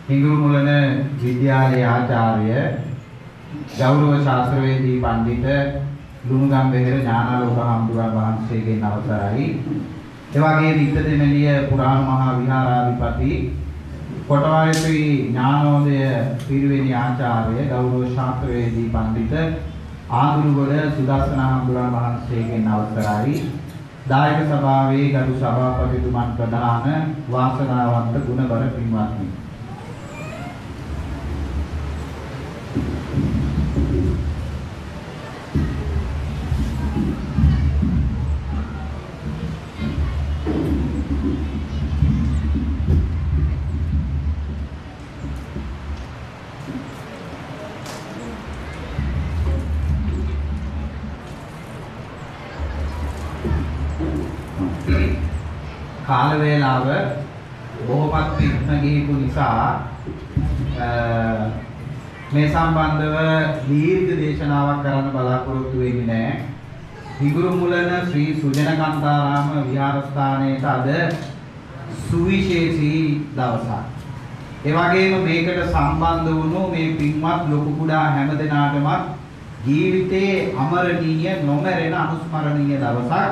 හිඟුරුමුලන විද්‍යාලයේ ආචාර්ය ගෞරව ශාස්ත්‍රවේදී පඬිත ලුණුගම්බෙහෙර ඥානාලෝක හාමුදුරුවන් වහන්සේගෙන් අවසරයි. ඒ වගේම ඉත්තදෙමළිය පුරාණ මහා විහාරාධිපති කොටවැලි ඥානෝදය පිරිවෙනි ආචාර්ය ගෞරව ශාස්ත්‍රවේදී පඬිත ආඳුරුගොඩ සුදස්සන හාමුදුරුවන් වහන්සේගෙන් අවසරයි. දායක සභාවේ ගරු සභාපතිතුමන් ප්‍රධාන වාසනාවන්ත ගුණබර පින්වත්නි. කාල වේලාව බොහොමත් ඉක්ම ගිහිපු නිසා මේ සම්බන්ධව දීර්ඝ දේශනාවක් කරන්න බලාපොරොත්තු වෙන්නේ නැහැ. හිඟුරුමුලන ශ්‍රී සුජනකාන්තාරාම විහාරස්ථානයේ අද සුවිශේෂී දවසක්. ඒ වගේම මේකට සම්බන්ධ වුණු මේ පින්වත් ලොකු කුඩා හැමදෙනාටම ජීවිතයේ අමරණීය නොමැරෙන අනුස්මරණීය දවසක්.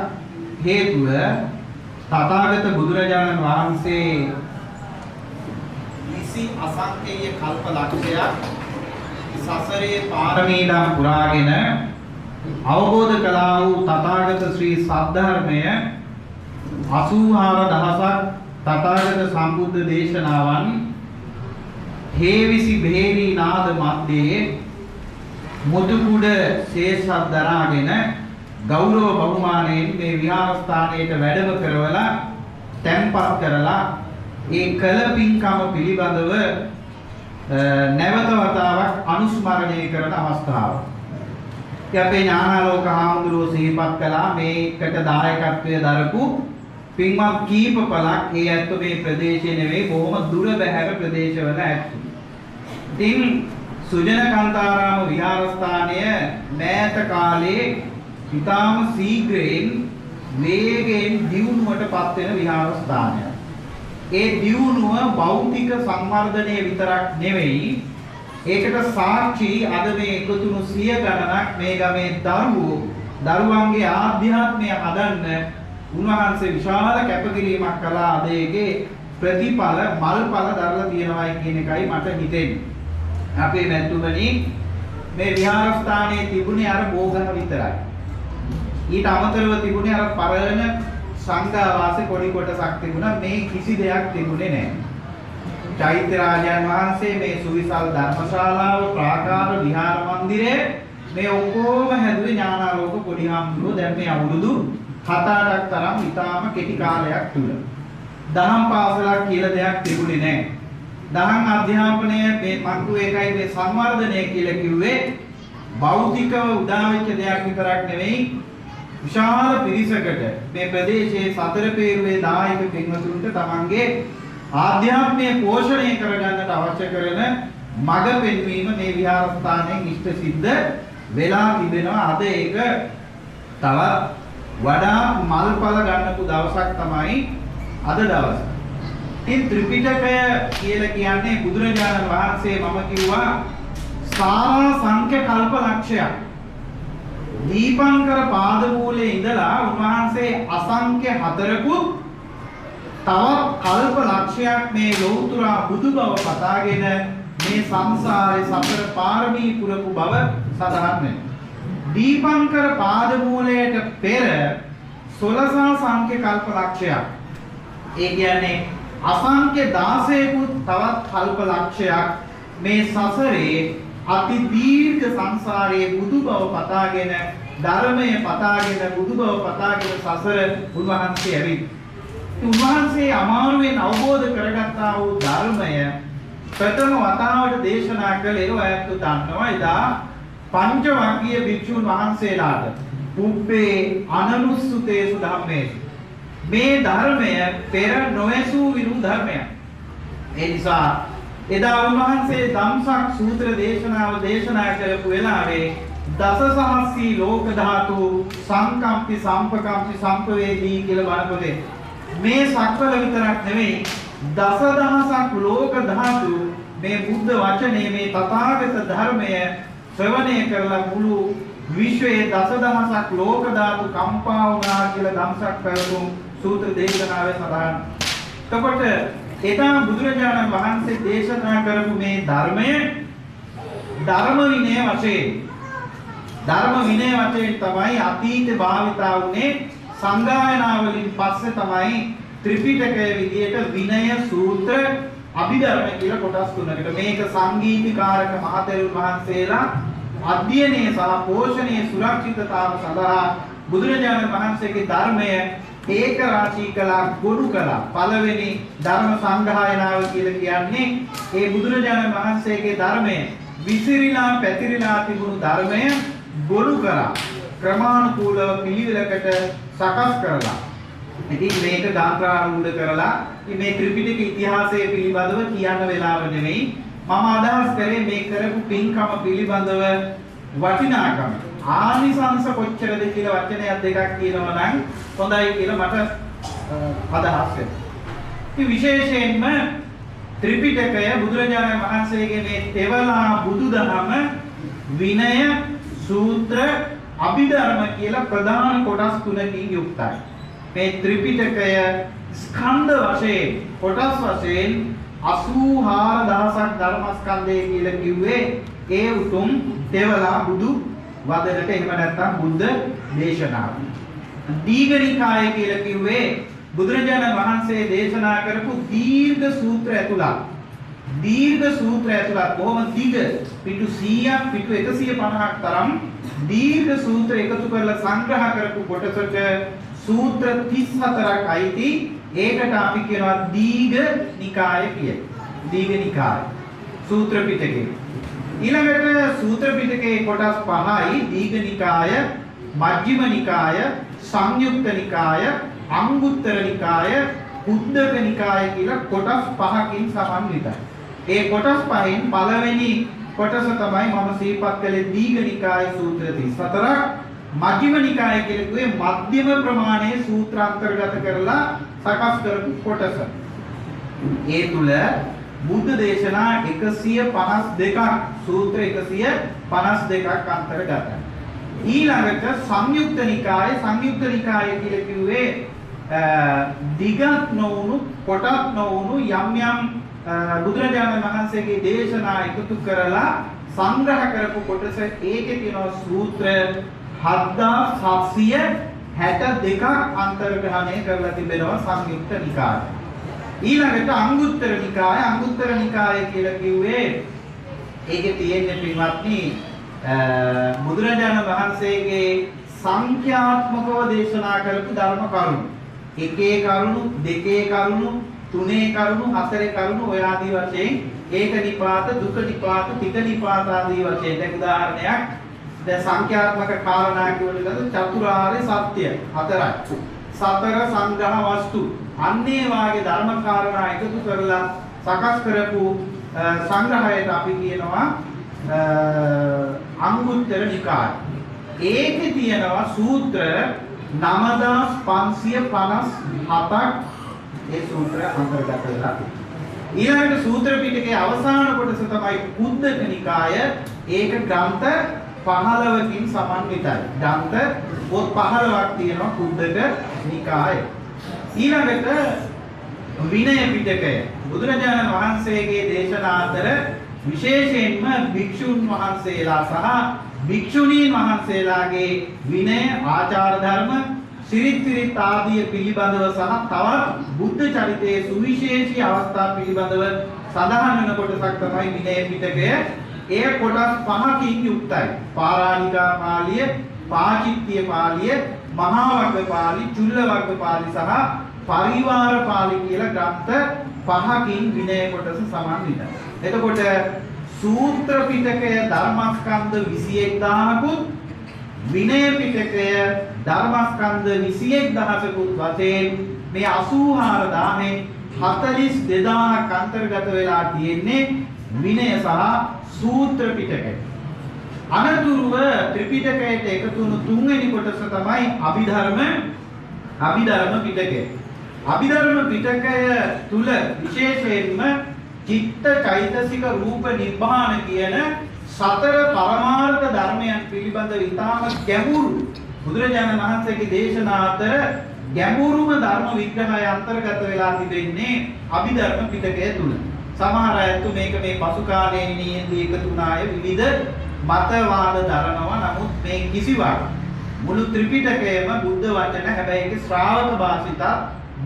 හේතුව තථාගත බුදුරජාණන් වහන්සේ නිසි අසංකේය කල්ප ලක්ෂයක් සසරේ පාරමීදම් පුරාගෙන අවබෝධ කළා වූ තථාගත ශ්‍රී සද්ධර්මය 84000ක් තථාගත සම්බුද්ධ දේශනාවන් හේවිසි බෙහෙරි නාද මැද්දේ මුදුකුඩ ශේෂක් දරාගෙන ගෞරව බහුමානයෙන් මේ විහාරස්ථානයට වැඩම කරවලා තැන්පත් කරලා ඒ කළ පින්කම පිළිබඳව නැවත වතාවක් අනුස්මරණය කරන අවස්ථාව. අපේ ඥානාලෝක හාමුදුරුවෝ සිහිපත් කළා මේකට දායකත්වයේ දරපු පින්වත් කීප පළක් ඒ ඇත්ත මේ ප්‍රදේශයේ නෙවෙයි බොහොම දුර බැහැර ප්‍රදේශවල ඇත්තෝ. ඉතින් සුජනකාන්තාරාම විහාරස්ථානය මෑත කාලේ ඉතාම ශීඝ්‍රයෙන් වේගයෙන් දියුණුවටපත් වෙන විහාරස්ථානයක්. ඒ දියුණුව භෞතික සංවර්ධනය විතරක් නෙවෙයි ඒකට සාක්ෂි අද මේ එකතුණු සිය ගණනක් මේ ගමේ දරුවන්ගේ ආධ්‍යාත්මය හදන්න උන්වහන්සේ විශාල කැපකිරීමක් කළා. අද ඒකේ ප්‍රතිඵල මල්ඵල දරලා තියෙනවායි කියන එකයි මට හිතෙන්නේ. අපේ මැතිතුමනි මේ විහාරස්ථානයේ තිබුණේ අර බෝගහ විතරයි. ඊට අමතරව තිබුණේ අර පරණ සංඝාවාසේ පොඩි කොටසක් තිබුණා. මේ කිසි දෙයක් තිබුණේ නැහැ. චෛත්‍ය රාජයන් වහන්සේ මේ සුවිසල් ධර්මශාලාව ප්‍රාකාර විහාර මන්දිරය මේ ඔක්කොම හැදුවේ ඥානාලෝක පොඩි හාමුදුරුවෝ. දැන් මේ අවුරුදු 7-8ක් තරම් ඉතාම කෙටි කාලයක් තුල දහම් පාසලක් කියලා දෙයක් තිබුණේ නැහැ. දහම් අධ්‍යාපනය මේ මං ඒකයි මේ සංවර්ධනය කියලා කිව්වේ භෞතිකව උදා වෙච්ච දෙයක් විතරක් නෙවෙයි විශාල පිරිසකට මේ ප්‍රදේශයේ සතර පේරුවේ දායක පින්වතුන්ට තමන්ගේ ආධ්‍යාත්මය පෝෂණය කරගන්නට අවශ්‍ය කරන මඟ පෙන්වීම මේ විහාරස්ථානයෙන් ඉෂ්ට සිද්ධ වෙලා තිබෙනවා. අද ඒක තව වඩා මල්ඵල ගන්නපු දවසක් තමයි අද දවස. ඉතින් ත්‍රිපිටකය කියලා කියන්නේ බුදුරජාණන් වහන්සේ මම කිව්වා සාරා සංඛ්‍ය කල්ප ලක්ෂයක්. දීපංකර පාදමූලයේ ඉඳලා උන්වහන්සේ අසංඛ්‍ය 4කුත් තවත් කල්ප ලක්ෂයක් මේ ලෞතුරා බුදු බව පතාගෙන මේ සංසාරේ සතර පාරමී පුරපු බව සඳහන් වෙනවා. දීපංකර පාදමූලයට පෙර 16 සංඛ්‍ය කල්ප ලක්ෂයක්. ඒ කියන්නේ අසංඛ්‍ය 16කුත් තවත් කල්ප ලක්ෂයක් මේ සසරේ අති දීර්ඝ සංසාරයේ බුදු බව පතාගෙන ධර්මය පතාගෙන බුදු බව පතාගෙන සසර උන්වහන්සේ ඇවිත් උන්වහන්සේ අමාරුවෙන් අවබෝධ කරගත්තා වූ ධර්මය ප්‍රථම වතාවට දේශනා කළේ ඔයත් දන්නවා. එදා පංච වර්ගීය භික්ෂුන් වහන්සේලාට පුබ්බේ අනනුස්සුතේසු ධම්මේසු මේ ධර්මය පෙර නොඇසූ විරු ධර්මයක්. ඒ නිසා එදා උන්වහන්සේ ධම්සක් සූත්‍ර දේශනාව දේශනා කරපු වෙලාවේ දසසහස්සී ලෝක ධාතු සංකම්පි සම්පකම්පි සම්පවේදී කියලා බලපොතේ මේ සක්වල විතරක් නෙවෙයි දසදහසක් ලෝක ධාතු මේ බුද්ධ වචනේ මේ තථාගත ධර්මය ශ්‍රවණය කරලා මුළු විශ්වයේ දසදහසක් ලෝක ධාතු කම්පා වුණා කියලා ධම්සක් කරපු සූත්‍ර දේශනාවේ සඳහන්. එතකොට එදා බුදුරජාණන් වහන්සේ දේශනා කරපු මේ ධර්මය ධර්ම විනය වශයෙන් තමයි අතීත භාවිතා වුනේ. සංගායනා වලින් පස්සේ තමයි ත්‍රිපිටකය විදියට විනය සූත්‍ර අභිධර්ම කියලා කොටස් තුනකට මේක සංගීතීකාරක මහතෙරුන් වහන්සේලා අධ්‍යයනය සහ පෝෂණයේ සුරක්ෂිතතාව සඳහා බුදුරජාණන් වහන්සේගේ ධර්මය ඒක රාශී කළා ගොනු කළා. පළවෙනි ධර්ම සංගායනාව කියලා කියන්නේ ඒ බුදුරජාණන් වහන්සේගේ ධර්මය විසිරීලා පැතිරිලා තිබුණු ධර්මය ගොනු කරා. ක්‍රමානුකූලව පිළිවෙලකට සකස් කරලා. ඉතින් මේක ගාත්‍රාරූඪ කරලා මේ ත්‍රිපිටක ඉතිහාසය පිළිබඳව කියන්න වෙලාව නෙමෙයි. මම අදහස් කරේ මේ කරපු පින්කම පිළිබඳව වටිනාකම. ආනිසංස කොච්චරද කියලා වචනයක් දෙකක් කියනවා නම් හොඳයි කියලා මට අදහස් වෙනවා. ඉතින් විශේෂයෙන්ම ත්‍රිපිටකය බුදුරජාණන් වහන්සේගේ මේ තෙවලා බුදුදහම විනය සූත්‍ර අභිධර්ම කියලා ප්‍රධාන කොටස් තුනකින් යුක්තයි. මේ ත්‍රිපිටකය ස්කන්ධ වශයෙන් කොටස් වශයෙන් 84000ක් ධර්මස්කන්ධය කියලා කිව්වේ ඒ උතුම් තෙවලා බුදු වදනට එහෙම නැත්නම් බුද්ධ දේශනාව. දීඝනිකාය කියලා කිව්වේ බුදුරජාණන් වහන්සේ දේශනා කරපු දීර්ඝ සූත්‍ර ඇතුළත්. දීර්ඝ සූත්‍ර ඇතුළත් බොහොම දිග පිටු 100ක් පිටු 150ක් තරම් දීර්ඝ සූත්‍ර එකතු කරලා සංග්‍රහ කරපු කොටසක සූත්‍ර 34ක් අයිති. ඒකට අපි කියනවා දීඝ නිකාය කියලා. දීඝ නිකාය සූත්‍ර පිටකේ. ඊළඟට සූත්‍ර පිටකේ කොටස් 5යි. දීඝ නිකාය, මජ්ක්‍ධිම නිකාය, සංයුක්ත නිකාය, අංගුත්තර නිකාය, උද්දක නිකාය කියලා කොටස් 5කින් සමන්විතයි. ඒ කොටස් 5න් පළවෙනි කොටස තමයි මම සිහිපත් කළේ දීඝ නිකාය සූත්‍ර 34ක්. මජ්ක්‍ධිම නිකාය කියලා කිව්වේ මධ්‍යම ප්‍රමාණයේ සූත්‍ර අන්තර්ගත කරලා සකස් කරපු කොටස. ඒ තුල බුද්ධ දේශනා 152ක් සූත්‍ර 152ක් අන්තර්ගතයි. ඊළඟට සංයුක්ත නිකාය කියලා කිව්වේ දිගත් නොවුණු කොටත් නොවුණු යම් යම් බුදුරජාණන් වහන්සේගේ දේශනා එකතු කරලා සංග්‍රහ කරපු කොටස. ඒකේ තියෙනවා සූත්‍ර 7762ක් අන්තර්ග්‍රහණය කරලා තිබෙනවා සංයුක්ත නිකාය. ඊළඟට අංගුත්තර නිකාය කියලා කිව්වේ ඒකේ තියෙන්නේ පින්වත්නි බුදුරජාණන් වහන්සේගේ සංඛ්‍යාත්මකව දේශනා කරපු ධර්ම කරුණු. එකේ කරුණු, දෙකේ කරුණු, තුනේ කරුණු, හතරේ කරුණු ඔය ආදී වශයෙන් ඒක නිපාත, දුක නිපාත, තික නිපාත ආදී වශයෙන් දැන් උදාහරණයක් දැන් සංඛ්‍යාත්මක කාරණා කියවලද චතුරාර්ය සත්‍ය හතරයි. සතර සංග්‍රහ වස්තු අන්නේ වාගේ ධර්ම කාරණා එකතු කරලා සකස් කරපු සංග්‍රහයට අපි කියනවා අංගුත්තර නිකාය. ඒකේ තියෙනවා සූත්‍ර 9557ක් ඒ සූත්‍ර අන්තර්ගත වෙලා. ඊළඟට සූත්‍ර පිටකයේ අවසාන කොටස තමයි උද්දක නිකාය. ඒක ග්‍රන්ථ 15කින් සමන්විතයි. ග්‍රන්ථ පොත් 15ක් තියෙනවා උද්දක නිකාය. ඊළඟට විනය පිටකය බුදුරජාණන් වහන්සේගේ දේශනා අතර විශේෂයෙන්ම භික්ෂුන් වහන්සේලා සහ භික්ෂුණීන් වහන්සේලාගේ විනය ආචාර ධර්ම සිරිත් ආදී පිළිබඳව සහ තවත් බුද්ධ චරිතයේ සුවිශේෂී අවස්ථා පිළිබඳව සඳහන් වෙන කොටසක් තමයි විනය පිටකය. ඒ කොටස් 5කින් යුක්තයි. පාරාණිකා පාළිය, පාචිත්‍ය පාළිය, මහා වග්ග පාළි, චුල්ල වග්ග පාළි සහ පරිවාර පාළි කියලා ග්‍රන්ථ 5කින් විනය කොටස සමන්විතයි. එතකොට සූත්‍ර පිටකය ධර්මස්කන්ධ 21000කුත් විනය පිටකය ධර්මස්කන්ධ 21000කුත් වශයෙන් මේ 84000න් 42000ක් අන්තර්ගත වෙලා තියෙන්නේ විනය සහ සූත්‍ර පිටකය. අනතුරුව ත්‍රිපිටකයට එකතු වුණු තුන්වෙනි කොටස තමයි අභිධර්ම පිටකය. අභිධර්ම පිටකය තුල විශේෂයෙන්ම චිත්ත චෛතසික රූප නිබ්බාන කියන සතර පරමාර්ථ ධර්මයන් පිළිබඳව ඉතාම ගැඹුරු බුදුරජාණන් වහන්සේගේ දේශනා අතර ගැඹුරුම ධර්ම විග්‍රහය අන්තර්ගත වෙලා තිබෙන්නේ අභිධර්ම පිටකය තුල. සමහර අයත් මේක මේ පසු කාලයේ නියදී එකතු වුණාය විවිධ මතවාද දරනවා. නමුත් මේ කිසිවක් මුළු ත්‍රිපිටකයම බුද්ධ වචන හැබැයි ඒකේ ශ්‍රාවක භාෂිත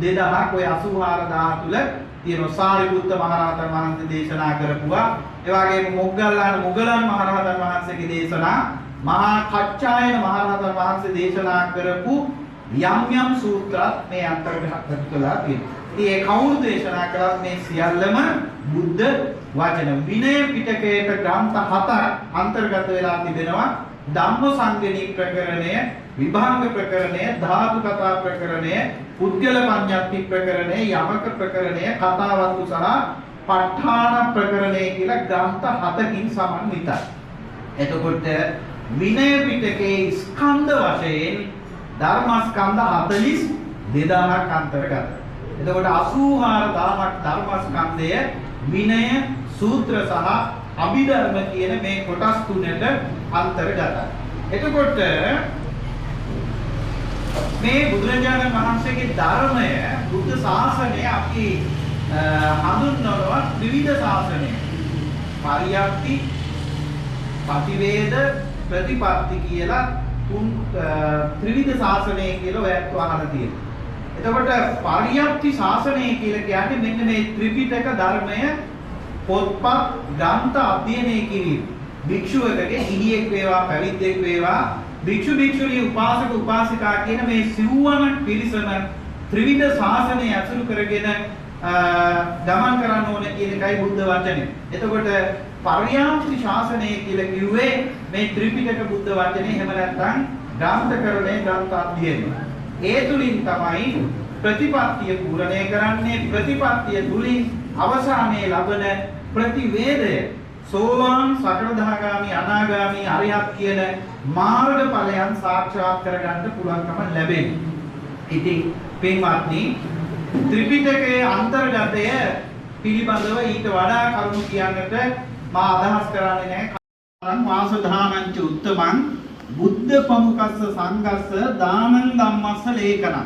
2000ක් ඔය 84000 තුල තියෙනවා. සාරිපුත්ත මහරහතන් වහන්සේ දේශනා කරපුවා. ඒ වගේම මොග්ගල්ලාන මුගලන් මහරහතන් වහන්සේගේ දේශනා, මහා කච්චායන මහරහතන් වහන්සේ දේශනා කරපු යම් සූත්‍රات මේ අන්තර්ගත කරලා තියෙනවා. ඉතින් ඒ කවුරු දේශනා කළත් මේ සියල්ලම බුද්ධ වචන. විනය පිටකයට ග්‍රන්ථ 7ක් අන්තර්ගත වෙලා තිබෙනවා. ධම්මසංගණී ප්‍රකරණය, විභංග ප්‍රකරණය, ධාතු කතා ප්‍රකරණය, පුද්ගල පඤ්ඤාති ප්‍රකරණය, යමක ප්‍රකරණය, කතාවස්තු සහ ප ဋ ාණ ප්‍රකරණය කියලා ග්‍රන්ථ 7කින් සමන්විතයි. එතකොට විනය පිටකේ ස්කන්ධ වශයෙන් ධර්මස්කන්ධ 42000ක් අන්තර්ගතයි. එතකොට 84000ක් ධර්මස්කන්ධය විනය, සූත්‍ර සහ අභිධර්ම කියන මේ කොටස් තුනට අන්තර්ගතයි. එතකොට මේ බුදුරජාණන් වහන්සේගේ ධර්මය, බුද්ධ ශාසනය අපි හඳුන්වනවා ත්‍රිවිධ ශාසනය. පරියප්ති, පටිවේද, ප්‍රතිපත්ති කියලා ත්‍රිවිධ ශාසනය කියලා ඔයත් අහලා තියෙනවා. එතකොට පරියප්ති ශාසනය කියලා කියන්නේ මෙන්න මේ ත්‍රිපිටක ධර්මය පොත්පත් ග්‍රන්ථ අධ්‍යයනය කිරීම. භික්ෂුවකගේ ගිහියෙක් වේවා පැවිද්දෙක් වේවා භික්ෂු භික්ෂුණී උපාසක උපාසිකා කියන මේ සිව්වන පිරිසම ත්‍රිවිධ ශාසනය අසුරු කරගෙන ගමන් කරන්න ඕනේ කියන එකයි බුද්ධ වචනේ. එතකොට පරියප්ති ශාසනය කියලා කිව්වේ මේ ත්‍රිපිටක බුද්ධ වචනේ. එහෙම නැත්නම් ග්‍රන්ථකරණය, ග්‍රන්ථ අධ්‍යයනය. ඒ තුලින් තමයි ප්‍රතිපත්තිය පූර්ණේ කරන්නේ. ප්‍රතිපත්තිය තුලින් අවසානයේ ලබන ප්‍රතිවේදය සෝවාන්, සකලදාගාමි, අනාගාමි, අරිහත් කියන මාර්ගඵලයන් සාක්ෂාත් කරගන්න පුළුවන්කම ලැබෙනවා. ඉතින් පින්වත්නි, ත්‍රිපිටකයේ අන්තර්ගතය පිළිබඳව ඊට වඩා කරුණු කියන්නට මා අදහස් කරන්නේ නැහැ. වාසධානංච උත්තමං බුද්ධ පමුකස්ස සංඝස්ස දානං ධම්මස්ස ලේකනං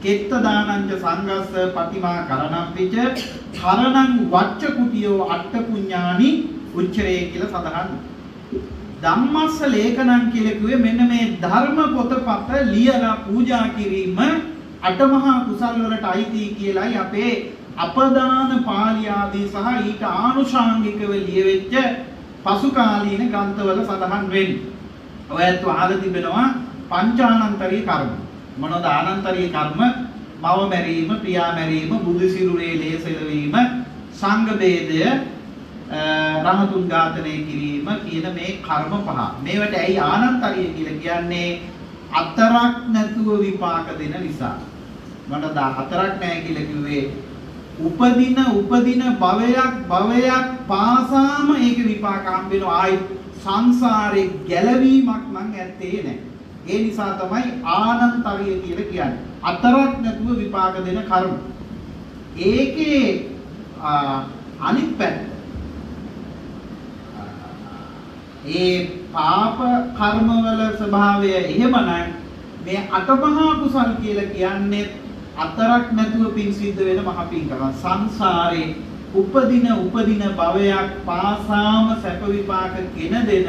කෙත්ත දානංච සංඝස්ස පටිමා කරණම්පිච කරණං වච්ච කුටියෝ අට්ඨ පුඤ්ඤානි උච්චරේ කියලා සඳහන්. ධම්මස්ස ලේකනං කියලා කිව්වේ මෙන්න මේ ධර්ම පොතපත ලියලා පූජා කිරීම අටමහා කුසල් වලට අයිති කියලායි අපේ අපදාන පාළි ආදී සහ ඊට ආනුෂාංගිකව ලියවෙච්ච පසු කාලීන ග්‍රන්ථවල සඳහන් වෙන්නේ. ඔයත් අහලා තිබෙනවා පංචානන්තරීය කර්ම. මොනවාද ආනන්තරීය කර්ම? මව මැරීම, පියා මැරීම, බුදු සිරුරේ ලේසෙලවීම, සංඝ ભેදය, රහතුන් ඝාතනය කිරීම කියන මේ කර්ම පහ. මේවට ඇයි ආනන්තරීය කියලා කියන්නේ? අතරක් නැතුව විපාක දෙන නිසා. මොනවාද අතරක් නැහැ කියලා කිව්වේ? උපදින භවයක් පාසාම ඒක විපාක හම්බ වෙනවා. ආයි සංසාරේ ගැලවීමක් නම් ඇත්තේ නැහැ. ඒ නිසා තමයි ආනන්තරීය කියලා කියන්නේ. අතරක් නැතුව විපාක දෙන කර්ම. ඒකේ අනිත් පැත්ත ඒ පාප කර්මවල ස්වභාවය එහෙමනම් මේ අටමහා කුසල් කියලා කියන්නේ අතරක් නැතුව පින් සිද්ධ වෙන මහ පින්කම. සංසාරේ උපදින භවයක් පාසාම සැප විපාක ගෙන දෙන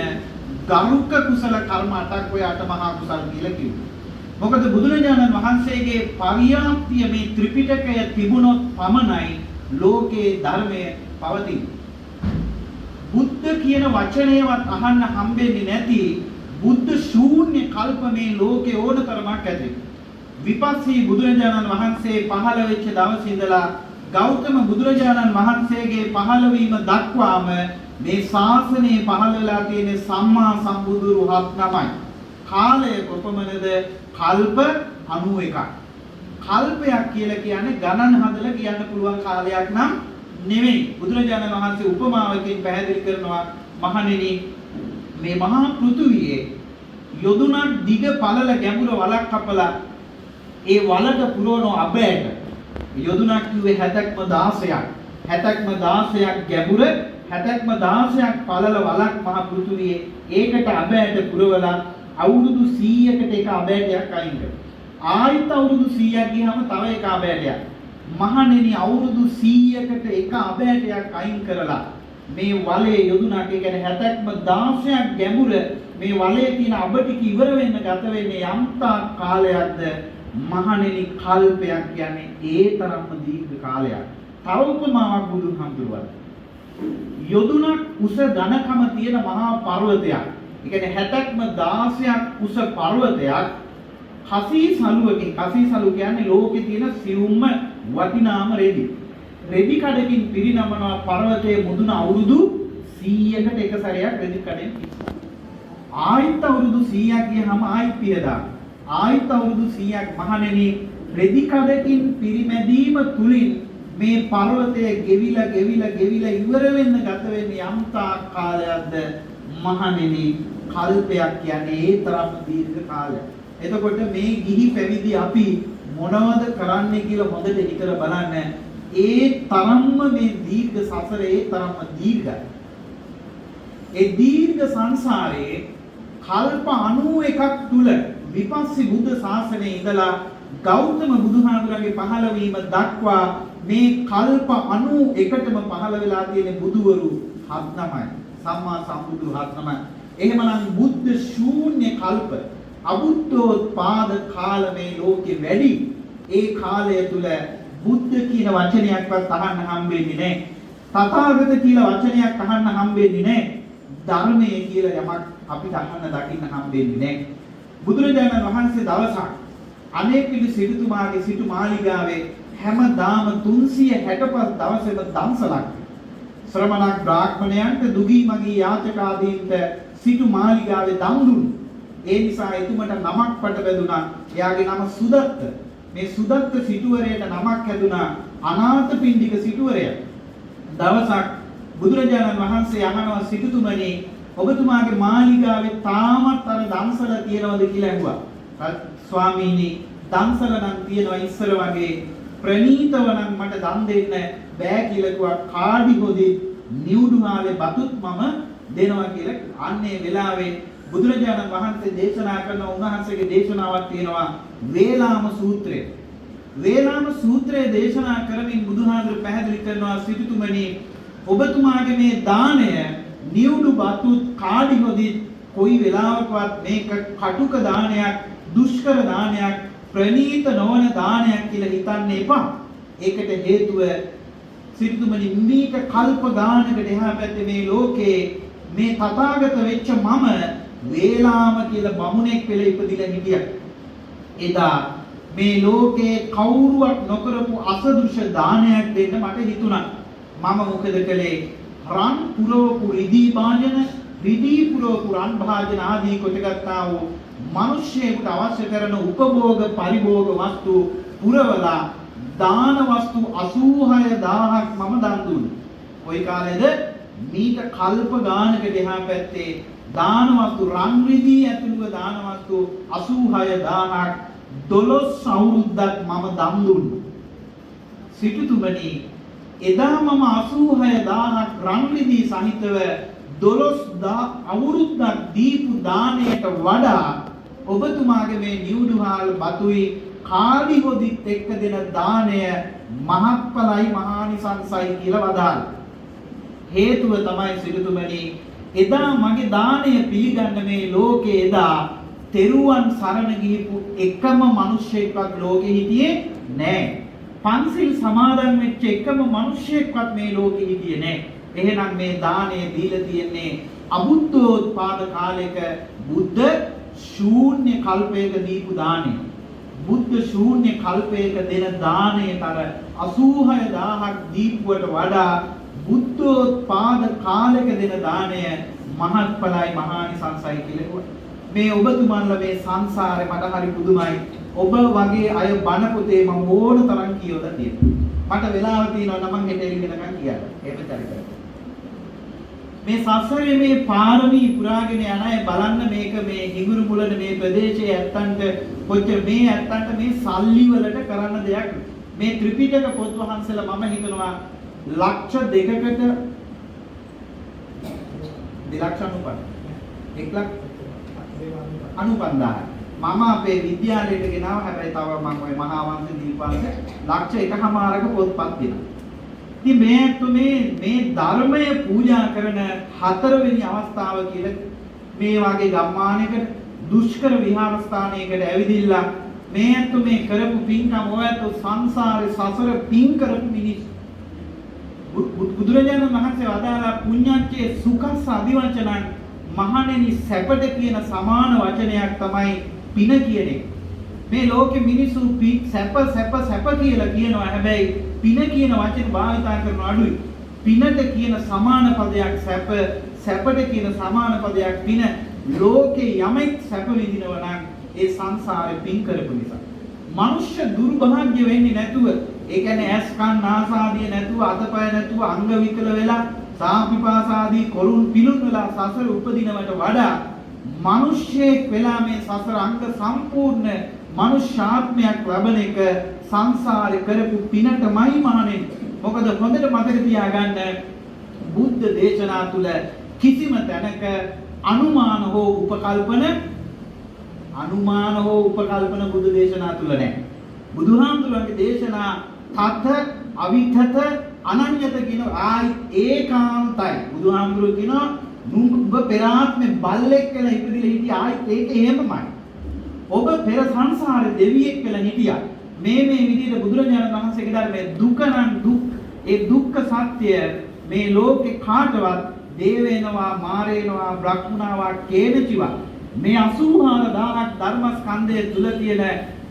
ගරුක කුසල කර්ම අටක් ඔය අටමහා කුසල් කියලා කිව්වා. මොකද බුදුරජාණන් වහන්සේගේ පරියාප්තිය මේ ත්‍රිපිටකය තිබුණොත් පමණයි ලෝකේ ධර්මය පවතින්නේ. බුද්ධ කියන වචනයවත් අහන්න හම්බෙන්නේ නැති බුද්ධ ශූන්‍ය කල්ප මේ ලෝකේ ඕනතරමක් ඇති. විපස්සී බුදුරජාණන් වහන්සේ පහළ වෙච්ච දවසේ ඉඳලා ගෞතම බුදුරජාණන් වහන්සේගේ පහළ වීම දක්වාම මේ ශාසනය පහළ වෙලා තියෙන සම්මා සම්බුදුරු 7 කාලය කොපමණද? කල්ප 91ක්. කල්පයක් කියලා කියන්නේ ගණන් හදලා කියන්න පුළුවන් කාලයක් නම් නෙවෙයි. බුදුරජාණන් වහන්සේ උපමාවකින් පැහැදිලි කරනවා, මහණෙනි මේ මහා පෘථුවියේ යොදුනක් දිග පළල ගැඹුර වලක් කපලා ඒ වලට පුරවන අබෑට යොදුනක් කිව්වේ 70ක්ම 16ක්. 70ක්ම 16ක් ගැඹුර 70ක්ම 16ක් පළල වලක් මහ පෘථුවියේ ඒකට අබෑට පුරවලා අවුරුදු 100කට එක අබෑටයක් අයින් කරනවා. ආයිත් අවුරුදු 100ක් ගියාම තව එක අබෑටයක්. මහණෙනි අවුරුදු 100කට එක අබෑටයක් අයින් කරලා මේ වලේ යොදුනක් ඒ කියන්නේ 70ක්ම 16ක් ගැඹුර මේ වලේ තියෙන අබ ටික ඉවර වෙන්න ගත වෙන්නේ යම්තා කාලයක්ද මහණෙනි කල්පයක් කියන්නේ ඒ තරම්ම දීර්ඝ කාලයක්. තව උපමාවක් බුදුහාමුදුරුවෝ යොදුනක් උස ඝනකම තියෙන මහා පර්වතයක්. ඒ කියන්නේ 70ක්ම 16ක් උස පර්වතයක් කසී සලුවකින් කසී සලුව කියන්නේ ලෝකේ තියෙන සියුම්ම වටිනාම රෙදි. රෙදි කඩකින් පිරිනමනවා පර්වතයේ මුදුන අවුරුදු 100කට එක සැරයක් රෙදි කඩෙන් ආයිත් අවුරුදු 100ක් ගියහම ආයිත් පියදා. ආයිත් අවුරුදු 100ක් මහණෙනි රෙදි කඩකින් පිරිමැදීම තුලින් මේ පර්වතයේ ගෙවිලා ඉවර වෙන්න ගත වෙන්නේ යම්තා කාලයක්ද මහණෙනි කල්පයක් කියන්නේ ඒ තරම් දීර්ඝ කාලයක්. එතකොට මේ ගිහි පැවිදි අපි මොනවද කරන්නේ කියලා හොඳට හිතර බලන්න. ඒ තරම්ම මේ දීර්ඝ සසරේ ඒ තරම්ම දීර්ඝයි. ඒ දීර්ඝ සංසාරයේ කල්ප 91ක් තුල විපස්සී බුද්ධ ශාසනයේ ඉඳලා ගෞතම බුදුහාමුදුරන්ගේ පහළ වීම දක්වා මේ කල්ප 91ටම පහළ වෙලා තියෙන බුදුවරු 7නමයි. සම්මා සම්බුදු 7නමයි. එහෙමනම් බුද්ධ ශූන්‍ය කල්ප අබුද්ධෝත්පාද කාල මේ ලෝකෙ වැඩි. ඒ කාලය තුල බුද්ධ කියන වචනයක්වත් අහන්න හම්බෙන්නේ නැහැ. තථාගත කියලා වචනයක් අහන්න හම්බෙන්නේ නැහැ. ධර්මයේ කියලා යමක් අපිට අහන්න දකින්න හම්බෙන්නේ නැහැ. බුදුරජාණන් වහන්සේ දවසක් අනේපිඬු සිටුතුමාගේ සිටු මාලිගාවේ හැමදාම 365 දවසෙම දම්සලක් ශ්‍රමණක් බ්‍රාහ්මණයන්ට දුගී මගී යාචක ආදීන්ට සිටු මාලිගාවේ දම් දුන්නා. ඒ නිසා එතුමට නමක් පට වැදුනා. එයාගේ නම සුදත්ත. මේ සුදත්ත සිටුවරයට නමක් හැදුනා අනාථපිණ්ඩික සිටුවරයා. දවසක් බුදුරජාණන් වහන්සේ අහනවා සිටුතුමනි ඔබතුමාගේ මාලිගාවේ තාමත් අර දම්සල තියනවද කියලා ඇහුවා. ස්වාමීනි දම්සල නම් තියනවා ඉස්සර වගේ ප්‍රණීතව නම් මට දන් දෙන්න බෑ කියලා කිව්වා. කාඩි හොදි නිවුඩුමාලේ බතුත් මම දෙනවා කියලා. අන්නේ වෙලාවේ බුදුරජාණන් වහන්සේ දේශනා කරන උන්වහන්සේගේ දේශනාවක් තියෙනවා වේලාම සූත්‍රය. වේලාම සූත්‍රය දේශනා කරමින් බුදුහාමුදුරු පැහැදිලි කරනවා සිටුතුමනි ඔබතුමාගේ මේ දාණය නිවුඩු බතුත් කාඩි හොදි කොයි වෙලාවකවත් මේක කටුක දානයක් දුෂ්කර දානයක් ප්‍රණීත නොවන දානයක් කියලා හිතන්න එපා. ඒකට හේතුව සිටුතුමනි මේක කල්ප ගානකට එහා පැත්තේ මේ ලෝකේ මේ තථාගත වෙච්ච මම වේලාම කියලා බමුණෙක් වෙලා ඉපදිලා හිටියා. එදා මේ ලෝකේ කවුරුවක් නොකරපු අසදෘශ දානයක් දෙන්න මට හිතුණා. මම මොකද කළේ? රන් පුරවපු රිදී භාජන, රිදී පුරවපු රන් භාජන ආදී කොටගත්තා වූ මිනිස්සෙකුට අවශ්‍ය කරන උපභෝග පරිභෝග වස්තු පුරවලා දාන වස්තු 86000ක් මම දන් දුන්නා. ওই කාලේද මීට කල්ප ගානකට එහා පැත්තේ දාන වස්තු රන් රිදී ඇතුළුව දාන වස්තු 86000ක් 12 අවුරුද්දක් මම දන් දුන්නා. සිටුතුමනි එදා මම 86000ක් රන් රිදී සහිතව 12 අවුරුද්දක් දීපු දාණයට වඩා ඔබතුමාගේ මේ නිවුඩුහාල් බතුයි කාඩි හොදිත් එක්ක දෙන දාණය මහත්ඵලයි මහානිසංසයි කියලා වදාළා. හේතුව තමයි සිටුතුමනි එදා මගේ දාණය පිළිගන්න මේ ලෝකේ එදා තෙරුවන් සරණ ගිහපු එකම මිනිහෙක්වත් ලෝකෙ හිටියේ නැහැ. පන්සිල් සමාදන් වෙච්ච එකම මිනිහෙක්වත් මේ ලෝකෙ හිටියේ නැහැ. එහෙනම් මේ දාණය දීලා තියෙන්නේ අබුද්ධෝත්පාද කාලයක බුද්ධ ශූන්‍ය කල්පයක දීපු දාණය. බුද්ධ ශූන්‍ය කල්පයක දෙන දාණයතර 86000ක් දීපුවට වඩා බුද්ධෝත්පාද කාලයක දෙන දාණය මහත්ඵලයි මහානිසංසයි කියලා කිව්වා. මේ ඔබතුමන්ලා මේ සංසාරේ මට හරි පුදුමයි. ඔබ වගේ අය බණ පොතේ මම ඕන තරම් කියවලා තියෙනවා. මට වෙලාව තියෙනවා නම් මම හෙට එළිගෙනකන් කියන්න. එහෙම චරිතයක්. මේ සසරේ මේ පාරමී පුරාගෙන යන අය බලන්න මේක මේ හිඟුරු මුලන මේ ප්‍රදේශයේ ඇත්තන්ට කොච්චර මේ ඇත්තන්ට මේ සල්ලි වලට කරන්න දෙයක් මේ ත්‍රිපිටක පොත් වහන්සේලා මම හිතනවා ලක්ෂ 2කට 2,95,000 මම අපේ විද්‍යාලයට ගෙනාවා. හැබැයි තව මම ওই මහා වංශ දීපාංශ ලක්ෂ 1.5ක පොත්පත් දෙනවා. ඉතින් මේ ධර්මය පූජා කරන 4 වෙනි අවස්ථාව කියලා මේ වගේ ගම්මානයකට දුෂ්කර විහාරස්ථානයකට ඇවිදිලා මේ කරපු පින්කම ඔයත් සංසාරේ සසර පින් කරපු මිනිස්සු. බුදුරජාණන් වහන්සේ වදාළා පුඤ්ඤච්චේ සුඛස්ස අදිවචනං මහණෙනි සැපට කියන සමාන වචනයක් තමයි පින කියන එක. මේ ලෝකෙ මිනිස්සු සැප කියලා කියනවා. හැබැයි පින කියන වචන භාවිතා කරන අඩුයි. පිනට කියන සමාන පදයක් සැපට කියන සමාන පදයක් පින. ලෝකේ යමෙක් සැප විඳිනවා නම් ඒ සංසාරේ පින් කරපු නිසා. මනුෂ්‍ය දුර්භාග්‍ය වෙන්නේ නැතුව, ඒ කියන්නේ ඇස් කන් නාසාදිය නැතුව, අතපය නැතුව, අංග විකල වෙලා, සාපිපාසාදී කොරුන් පිලුන් වෙලා සසර උපදිනවට වඩා මිනිස්සෙක් වෙලා මේ සසර අංග සම්පූර්ණ මනුෂ්‍යාත්මයක් ලැබෙන එක සංසාරේ කරපු පිනටමයි මහණෙනි. මොකද හොඳට මතක තියාගන්න බුද්ධ දේශනා තුල කිසිම තැනක අනුමාන හෝ උපකල්පන බුදු දේශනා තුල නැහැ. බුදුහාමුදුරන්ගේ දේශනා තත අවිතත අනඤ්‍යත කියන ආයි ඒකාන්තයි. බුදුහාමුදුරුවෝ කියනවා නුඹ පෙර ආත්මේ බල්ලෙක් කියලා ඉපදිලා හිටියා. ආයිත් ඒක එහෙමමයි. ඔබ පෙර සංසාරේ දෙවියෙක් කියලා හිටියා. මේ විදිහට බුදුරජාණන් වහන්සේගේ ධර්මයේ දුක නම් දුක්, ඒ දුක්ඛ සත්‍ය මේ ලෝකේ කාටවත් දේවේනවා, මාරේනවා, බ්‍රහ්මනාවා කේනචිවා මේ 84000ක් ධර්මස්කන්ධය තුල තියෙන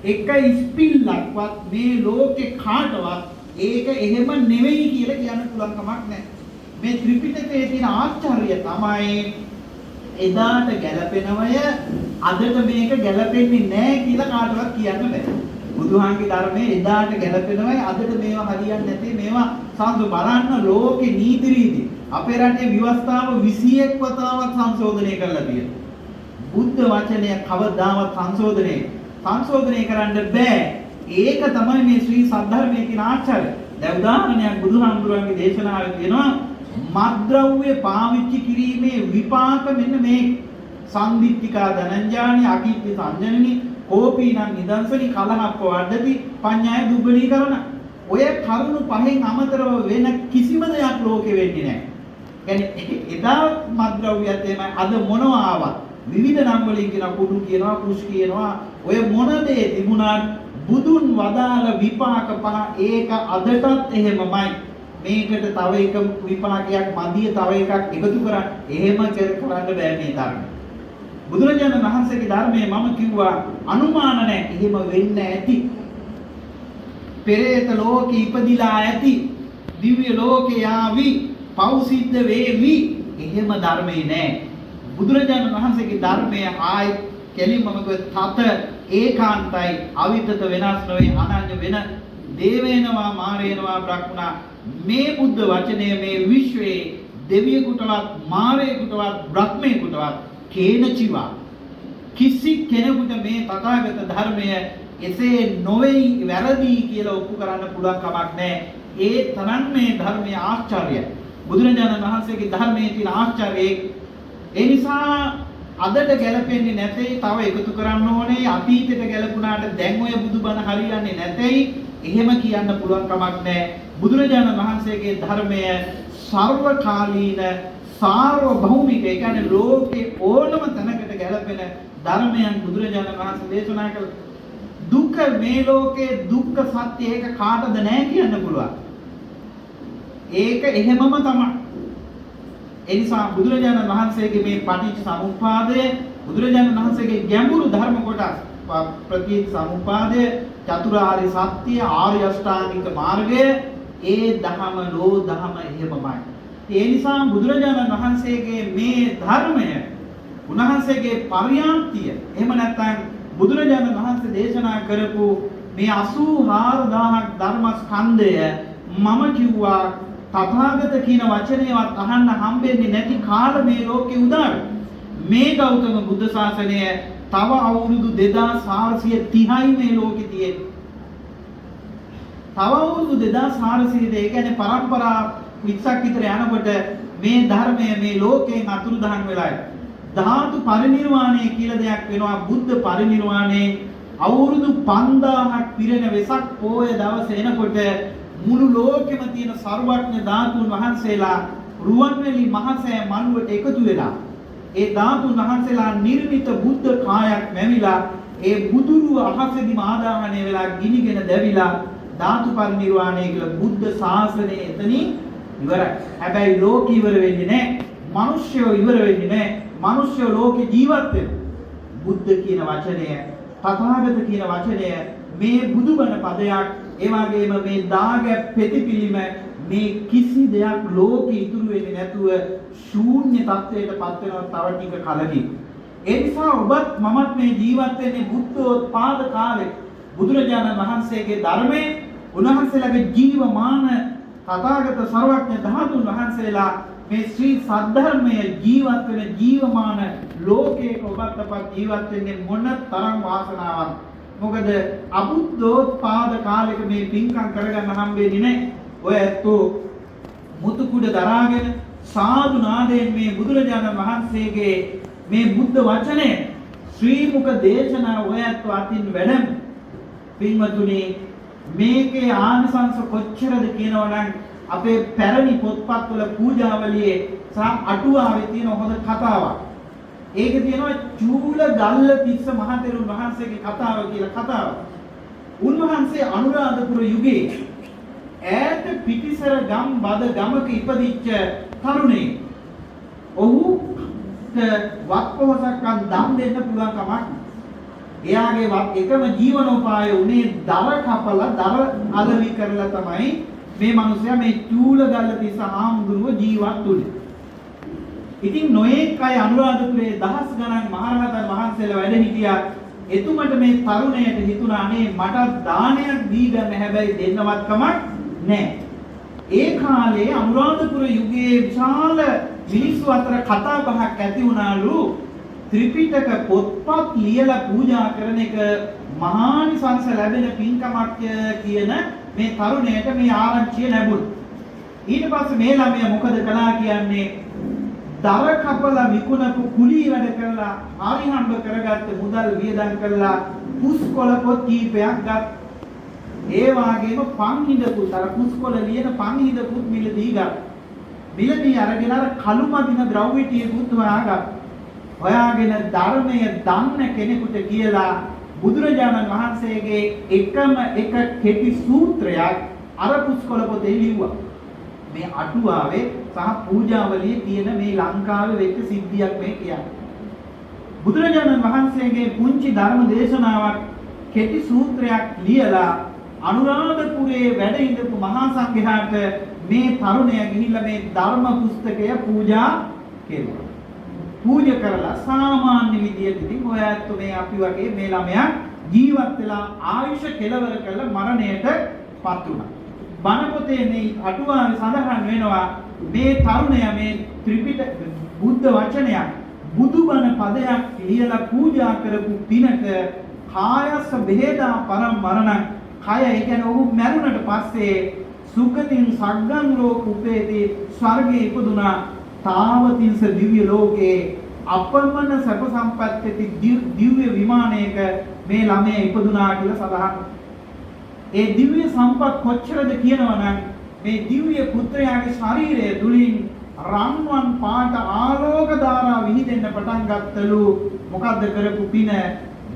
එක ස්පිල්ලක්වත් මේ ලෝකේ කාටවත් ඒක එහෙම නෙවෙයි කියලා කියන්න පුළුවන් කමක් නැහැ. මේ ත්‍රිපිටකයේ තියෙන ආශ්චර්යය තමයි එදාට ගැලපෙනවය අදට මේක ගැලපෙන්නේ නැහැ කියලා කාටවත් කියන්න බෑ. බුදුහාන්ගේ ධර්මයේ එදාට ගැලපෙනවය අදට මේවා හරියන්නේ නැති මේවා සංසු බලන්න ලෝකේ නීති රීති අපේ රටේ ව්‍යවස්ථාව 21 වතාවක් සංශෝධනය කරලා තියෙනවා. බුද්ධ වචනය කවදාවත් සංශෝධනය කරන්න බෑ. ඒක තමයි මේ ශ්‍රී සද්ධර්මයේ තියෙන ආචාර්ය. දැන් උදාහරණයක් බුදුහාමුදුරන්ගේ දේශනාවේ තියෙනවා මද්ද්‍රව්‍ය පාවිච්චි කිරීමේ විපාක මෙන්න මේ සම්දිත්තිකා ධනංජානි අකීර්ති සංජනනි කෝපීනං නිදංසනි කලහප්ප වඩති පඤ්ඤාය දුබ්බලීකරණ. ඔය කරුණු පහෙන් අමතරව වෙන කිසිම දෙයක් ලෝකෙ වෙන්නේ නැහැ. කියන්නේ එදා මද්ද්‍රව්‍යයත් එමය අද මොනවා ආවත් විවිධ නම් වලින් කියන කුඩු කියනවා කුෂ් කියනවා ඔය මොන දේ තිබුණත් බුදුන් වදාළ විපාක පහ ඒක අදටත් එහෙමමයි. මේකට තව එක විපාකයක් මදිය තව එකක් එකතු කරන්න එහෙම කරන්න බෑ මේ ධර්මය. බුදුරජාණන් වහන්සේගේ ධර්මයේ මම කිව්වා අනුමාන නැහැ. එහෙම වෙන්න ඇති. පෙරේත ලෝකෙ ඉපදිලා ඇති. දිව්‍ය ලෝකේ යාවි. පව් සිද්ධ වේවි. එහෙම ධර්මේ නැහැ. බුදුරජාණන් වහන්සේගේ ධර්මය ආයි කෙලින්ම තත ඒකාන්තයි අවිතත වෙනස් නොවේ අනන්‍ය වෙන දේවේනවා මාරේනවා බ්‍රහ්මනා මේ බුද්ධ වචනය මේ විශ්වයේ දෙවියෙකුටවත් මාරයෙකුටවත් බ්‍රහ්මයෙකුටවත් කේනචිවා කිසි කෙනෙකුට මේ තථාගත ධර්මය එසේ නොවේයි වැරදි කියලා ඔප්පු කරන්න පුළුවන් කමක් නැහැ. ඒ තරම් මේ ධර්මයේ ආශ්චර්යයි. බුදුරජාණන් වහන්සේගේ ධර්මයේ තියෙන ආශ්චර්යය ඒ නිසා අදට ගැලපෙන්නේ නැtei තව එකතු කරන්න ඕනේ. අතීතයට ගැලපුණාට දැන් ඔය බුදුබණ හරියන්නේ නැtei එහෙම කියන්න පුළුවන් කමක් නැහැ. බුදුරජාණන් වහන්සේගේ ධර්මය සර්වකාලීන සාර්වභෞමික ඒ කියන්නේ ලෝකේ ඕනම තැනකට ගැලපෙන ධර්මයන් බුදුරජාණන් වහන්සේ දේශනා කළ දුක මේ ලෝකේ දුක්ඛ සත්‍ය ඒක කාටද නැහැ කියන්න පුළුවන්. ඒක එහෙමම තමයි. ඒ නිසා බුදුරජාණන් වහන්සේගේ මේ පටිච්ච සමුප්පාදය බුදුරජාණන් වහන්සේගේ ගැඹුරු ධර්ම කොටස් ප්‍රතිපද සමුප්පාදය චතුරාර්ය සත්‍ය ආර්ය අෂ්ටාංගික මාර්ගය ඒ ධම ලෝ ධම එහෙමමයි. ඒ නිසා බුදුරජාණන් වහන්සේගේ මේ ධර්මය උන්වහන්සේගේ පරියාප්තිය එහෙම නැත්නම් බුදුරජාණන් වහන්සේ දේශනා කරපු මේ 84000ක් ධර්මස්කන්ධය මම කිව්වා තථාගත කියන වචනයවත් අහන්න හම්බෙන්නේ නැති කාල මේ ලෝකේ උදාර. මේ ගෞතම බුද්ධ ශාසනය තව අවුරුදු 2430යි මේ ලෝකේ තියෙන්නේ. තව අවුරුදු 2400 ඒ කියන්නේ පරම්පරා 20ක් විතර යනකොට මේ ධර්මය මේ ලෝකයෙන් අතුරුදහන් වෙලායි. ධාතු පරිනිර්වාණය කියලා දෙයක් වෙනවා. බුද්ධ පරිනිර්වාණය අවුරුදු 5000ක් පිරෙන වෙසක් පෝය දවස එනකොට මුළු ලෝකෙම තියෙන සර්වඥ ධාතුන් වහන්සේලා රුවන්වැලි මහසෑය මළුවට එකතු වෙලා ඒ ධාතුන් වහන්සේලා නිර්මිත බුද්ධ කායක් මැවිලා ඒ බුදුරුව අහසෙදිම ආදාහණය වෙලා ගිනිගෙන දැවිලා ධාතු පරිනිර්වාණය කියලා බුද්ධ ශාසනය එතනින් ඉවරයි. හැබැයි ලෝක ඉවර වෙන්නේ නැහැ. මිනිස්සුયો ඉවර වෙන්නේ නැහැ. මිනිස්සුયો ලෝකේ ජීවත් වෙනවා. බුද්ධ කියන වචනය, තථාගත කියන වචනය, මේ බුදුබණ පදයක්, ඒ වගේම මේ දාගැප් පෙතිපිලිම මේ කිසි දෙයක් ලෝකෙ ඉතුරු වෙන්නේ නැතුව ශූන්‍ය තත්වයට පත් වෙනවා තව ටික කලකින්. ඒ නිසා ඔබත් මමත් මේ ජීවත් වෙන්නේ බුද්ධෝත්පාද කාලේ. බුදුරජාණන් වහන්සේගේ ධර්මයේ උන්වහන්සේලාගේ ජීවමාන තථාගත සර්වඥ ධාතුන් වහන්සේලා මේ ශ්‍රී සද්ධර්මයේ ජීවත් වෙන ජීවමාන ලෝකයක ඔබත් අපත් ජීවත් වෙන්නේ මොන තරම් වාසනාවක්ද. මොකද අබුද්ධෝත්පාද කාලෙක මේ පින්කම් කරගන්න හම්බෙන්නේ නැහැ. ඔය ඇත්තෝ මුතු කුඩ දරාගෙන සාදු නාදයෙන් මේ බුදුරජාණන් වහන්සේගේ මේ බුද්ධ වචනේ ශ්‍රී මුඛ දේශනා ඔය ඇත්තෝ අතින් වැඩම පින්වතුනි මේකේ ආනිසංස කොච්චරද කියනවනම් අපේ පැරණි පොත්පත්වල පූජාවලියේ සහ අටුවාවේ තියෙන හොඳ කතාවක්. ඒකේ තියෙනවා චූල ගල්ල තිස්ස මහතෙරුන් වහන්සේගේ කතාව කියලා කතාවක්. උන්වහන්සේ අනුරාධපුර යුගයේ ඈත පිටිසර ගම් බද ගමක ඉපදිච්ච තරුණයෙක්. ඔහු වත්පොහසක්කන් දන් දෙන්න පුළුවන් කමක්. එයාගේ එකම ජීවනෝපාය උනේ දර කපලා දර අලවි කරලා තමයි මේ මිනිසයා මේ චූල ගල්ල තිස්ස හාමුදුරුව ජීවත් වුනේ. ඉතින් නොඑක් අය අනුරාධපුරයේ දහස් ගණන් මහරහතන් වහන්සේලා වැඩ හිටියා. එතුමට මේ තරුණයට හිතුණා අනේ මට දානයක් දී ගන්න හැබැයි දෙන්නවත් කමක් නැහැ. ඒ කාලේ අනුරාධපුර යුගයේ විශාල මිනිස්සු අතර කතා බහක් ඇති වුණාලු. ත්‍රිපිටක පොත්පත් ලියලා පූජා කරන එක මහානිසංස ලැබෙන පින්කමක් කියන මේ තරුණයට මේ ආරංචිය ලැබුණා. ඊට පස්සේ මේ ළමයා මොකද කළා කියන්නේ දර කපලා විකුණපු කුලී වැඩ කරලා ආරිහම්බ කරගත්ත මුදල් වියදම් කරලා පුස්කොළ පොත් කීපයක් ගත්. ඒ වගේම පන්හිඳපුත් අර පුස්කොළ ලියන පන්හිඳපුත් මිලදී ගත්. මිලදී අරගෙන අර කළු මදින ද්‍රව්‍ය ටිකකුත් හොයාගත්. හොයාගෙන ධර්මය දන්න කෙනෙකුට කියලා බුදුරජාණන් වහන්සේගේ එකම එක කෙටි සූත්‍රයක් අර පුස්කොළ පොතේ ලිව්වා. මේ අටුවාවේ සහ පූජාවලියේ තියෙන මේ ලංකාවේ වෙච්ච සිද්ධියක් මේ කියන්නේ. බුදුරජාණන් වහන්සේගේ පුංචි ධර්ම දේශනාවක් කෙටි සූත්‍රයක් ලියලා අනුරාධපුරයේ වැඩ ඉඳපු මහා සංඝයාට මේ තරුණයා ගිහිල්ලා මේ ධර්ම පුස්තකය පූජා කෙරුවා. පූජා කරලා සාමාන්‍ය විදියට ඉතින් ඔය ඇත්තෝ මේ අපි වගේ මේ ළමයා ජීවත් වෙලා ආයුෂ කෙලවර කළ මරණයට පත් වුණා. බණ පොතේ මේ අටුවාවේ සඳහන් වෙනවා මේ තරුණයා මේ ත්‍රිපිටක බුද්ධ වචනයක් බුදුබණ පදයක් ලියලා පූජා කරපු පිනක කායස්ස බෙහෙදා පරම් මරණ කය ඒ කියන්නේ ඔහු මැරුණට පස්සේ සුගතින් සග්ගන් ලෝක උපේදී ස්වර්ගයේ ඉපදුනා. තාවතින්ස දිව්‍ය ලෝකේ අපමණ සැප සම්පත් ඇති දිව්‍ය විමානයක මේ ළමයා ඉපදුනා කියලා සඳහන්. ඒ දිව්‍ය සම්පත් කොච්චරද කියනවනම් මේ දිව්‍ය පුත්‍රයාගේ ශරීරය තුලින් රන්වන් පාට ආලෝක ධාරා විහිදෙන්න පටන් ගත්තලු. මොකද්ද කරපු පින?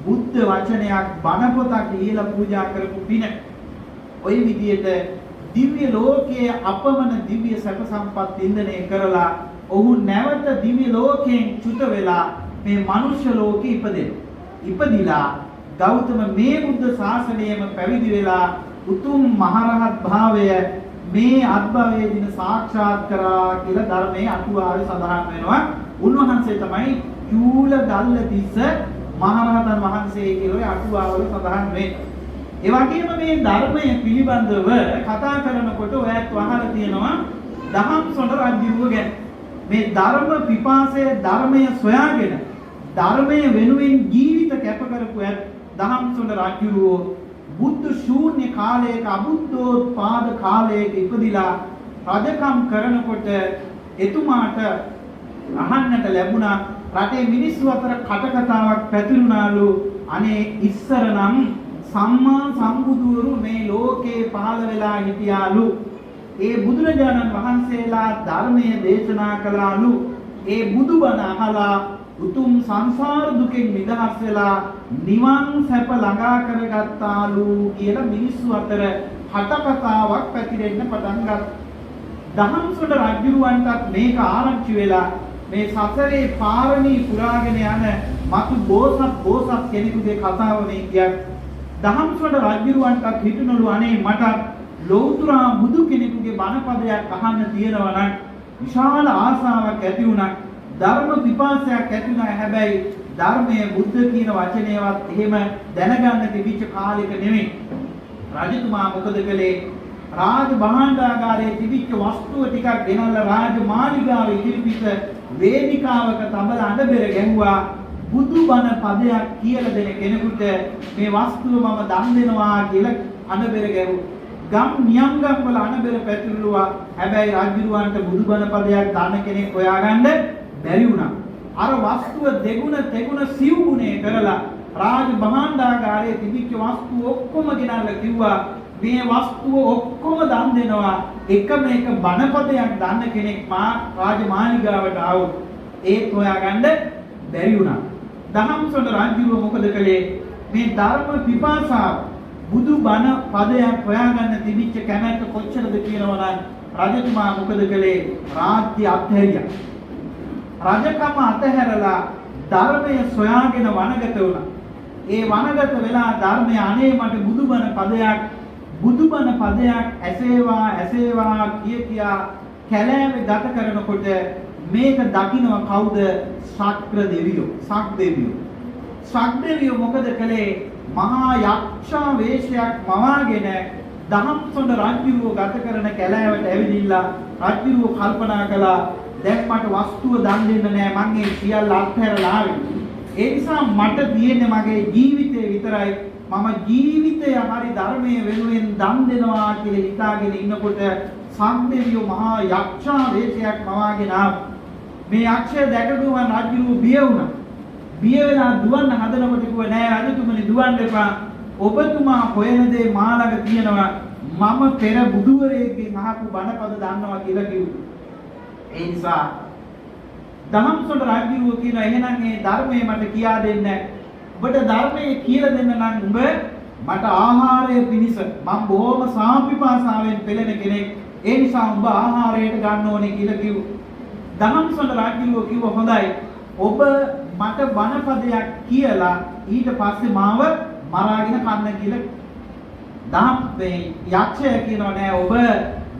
බුද්ධ වචනයක් බණ පොතක් ලියලා පූජා කරපු පින. ওই විදිහට දිව්‍ය ලෝකයේ අපමණ දිව්‍ය සැප සම්පත් ඉන්දනය කරලා ඔහු නැවත දිව්‍ය ලෝකයෙන් චුත වෙලා මේ මනුෂ්‍ය ලෝකෙ ඉපදිලා ගෞතම මේ බුද්ධ ශාසනයම පැවිදි වෙලා උතුම් මහරහත් භාවය මේ අත්භවයේ දින සාක්ෂාත් කරා කියලා ධර්මයේ අටුවාවේ සඳහන් වෙනවා. උන්වහන්සේ තමයි චූල ගල්ල තිස්ස මහරහතන් වහන්සේ කියලා අටුවාවල සඳහන් වෙන්නේ. ඒ වගේම මේ ධර්මය පිළිබඳව කතා කරනකොට ඔයත් අහලා තියෙනවා දහම්සොඬ රජුව ගැන. මේ ධර්ම පිපාසය ධර්මය සොයාගෙන ධර්මය වෙනුවෙන් ජීවිත කැප කරපු දහම්සොඬ රජුව බුද්ධ ශූන්‍ය කාලයක අබුද්ධෝත්පාද කාලයක ඉපදිලා රජකම් කරනකොට එතුමාට අහන්නට ලැබුණා රටේ මිනිස්සු අතර කටකතාවක් පැතිරුණාලු අනේ ඉස්සර නම් සම්මා සම්බුදුවරු මේ ලෝකේ පහළ වෙලා හිටියාලු ඒ බුදුරජාණන් වහන්සේලා ධර්මය දේශනා කළාලු ඒ බුදුබණ අහලා උතුම් සංසාර දුකෙන් නිදහස් වෙලා නිවන් සැප ළඟා කරගත්තාලු කියලා මිනිස්සු අතර කටකතාවක් පැතිරෙන්න පටන් ගත්තා. දහම්සොඬ රජුවන්ටත් මේක ආරංචි වෙලා මේ සසරේ පාරමී පුරාගෙන යන මතු බෝසත් කෙනෙකුගේ කතාව මේ කියන්නේ. දහම්සොඬ රජුවන්ටත් හිතුණලු අනේ මට ලෞතර බුදු කෙනෙකුගේ බණපදයක් අහන්න තියෙනවා නම් විශාල ආසාවක් ඇති වුණා. ධර්ම පිපාසයක් ඇති වුණා. හැබැයි ධර්මයේ බුද්ධ කියන වචනයවත් එහෙම දැනගන්න තිබිච්ච කාලෙක නෙමෙයි. රජතුමා මොකද කළේ? රාජ භාණ්ඩාගාරයේ තිබිච්ච වස්තුව ටිකක් ගෙනල්ලා රාජ මාලිගාවේ ඉදිරිපිට වේදිකාවක තබලා අඬබෙර ගැහුවා. බුදුබණ පදයක් කියලා දෙන කෙනෙකුට මේ වස්තුව මම දන් දෙනවා කියලා අඬබෙර ගැහුවා. ගම් නියම්ගම් වල අනබෙර පැතිරුවා. හැබැයි රජුරවන්ට බුදුබණ පදයක් දාන කෙනෙක් හොයාගන්න බැරි වුණා. අර වස්තුව දෙගුණ තෙගුණ සිව්ගුණේ කරලා රාජ භාණ්ඩාගාරයේ තිබිච්ච වස්තු ඔක්කොම ගෙනල්ලා කිව්වා මේ වස්තුව ඔක්කොම දන් දෙනවා. එකම එක බණ පදයක් දාන්න කෙනෙක් මා රාජමාලිගාවට ආවොත් ඒත් හොයාගන්න බැරි වුණා. දහම්සොඬ රජුව මොකද කළේ? මේ ධර්ම පිපාසාව බුදු බණ පදයක් හොයාගන්න තිබිච්ච කැමැත්ත කොච්චරද කියනවා නම් රජතුමා මොකද කළේ? රාජ්‍ය අත්හැරියා. රජකම අතහැරලා ධර්මය සොයාගෙන වනගත වුණා. ඒ වනගත වෙලා ධර්මය අනේ මට බුදුබණ පදයක් ඇසේවා කියා කැලෑවේ ගත කරනකොට මේක දකින්නව කවුද? ශක්‍ර දෙවියෝ. ශක්දෙවියෝ මොකද කළේ? මහා යක්ෂා වේශයක් මවාගෙන දහම්සොඬ රජුව ගත කරන කැලෑවට ඇවිදිලා රජුව කල්පනා කළා දැන් මට වස්තුව දන් දෙන්න නෑ මං මේ සියල්ල අත්හැරලා ආවේ. ඒ නිසා මට තියෙන්නේ මගේ ජීවිතය විතරයි. මම ජීවිතය හරි ධර්මයේ වෙනුවෙන් දන් දෙනවා කියලා හිතාගෙන ඉන්නකොට සම්දෙවියෝ මහා යක්ෂා වේශයක් මවාගෙන ආවා. මේ යක්ෂය දැකගුවන් රජුව බිය වුණා. බිය වෙලා දුවන්න හදනකොට කිව්වා නෑ රජතුමනි දුවන්න එපා. ඔබතුමා හොයන දේ මා ළඟ තියෙනවා. මම පෙර බුදුවරයෙක්ගෙන් අහපු බණපද දන්නවා කියලා කිව්වා. ඒ නිසා දහම්සොඬ රජුව කියන එහෙනම් මේ ධර්මයේ මට කියා දෙන්න. ඔබට ධර්මයේ කියලා දෙන්න නම් උඹ මට ආහාරය පිණිස මම බොහොම සාපිපාසාවෙන් පෙළෙන කෙනෙක්. ඒ නිසා උඹ ආහාරයට ගන්න ඕනේ කියලා කිව්වා. දහම්සොඬ රජුව කිව්වා හොඳයි. ඔබ මට බණපදයක් කියලා ඊට පස්සේ මාව මරාගෙන කන්න කියලා. දහම්පේ යක්ෂය කියනවා නෑ ඔබ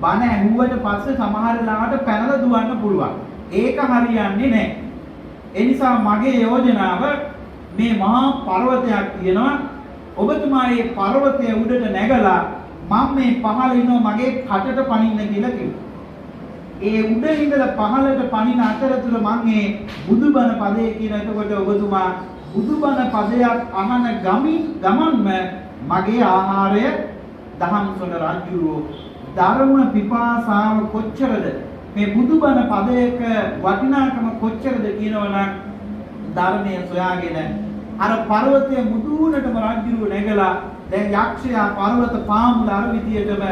බණ ඇහුවට පස්සේ සමහර ලාවට පැනලා දුවන්න පුළුවන්. ඒක හරියන්නේ නෑ. ඒ නිසා මගේ යෝජනාව මේ මහා පර්වතයක් තියෙනවා. ඔබතුමා මේ පර්වතයේ උඩට නැගලා මම මේ පහළ ඉනවා මගේ කටට පනින්න කියලා කිව්වා. ඒ උඩ ඉඳලා පහළට පනින අතරතුර මම මේ බුදුබණ පදේ කියන එතකොට ඔබතුමා බුදුබණ පදයක් අහන ගමන්ම මගේ ආහාරය දහම්සොඬ රජුරෝ ධර්ම පිපාසාව කොච්චරද මේ බුදුබණ පදයක වටිනාකම කොච්චරද කියනවනම් ධර්මයේ සොයාගෙන අර පර්වතයේ මුදුනටම රජුරෝ නැගලා දැන් යක්ෂයා පර්වත පාමුල අර විදියටම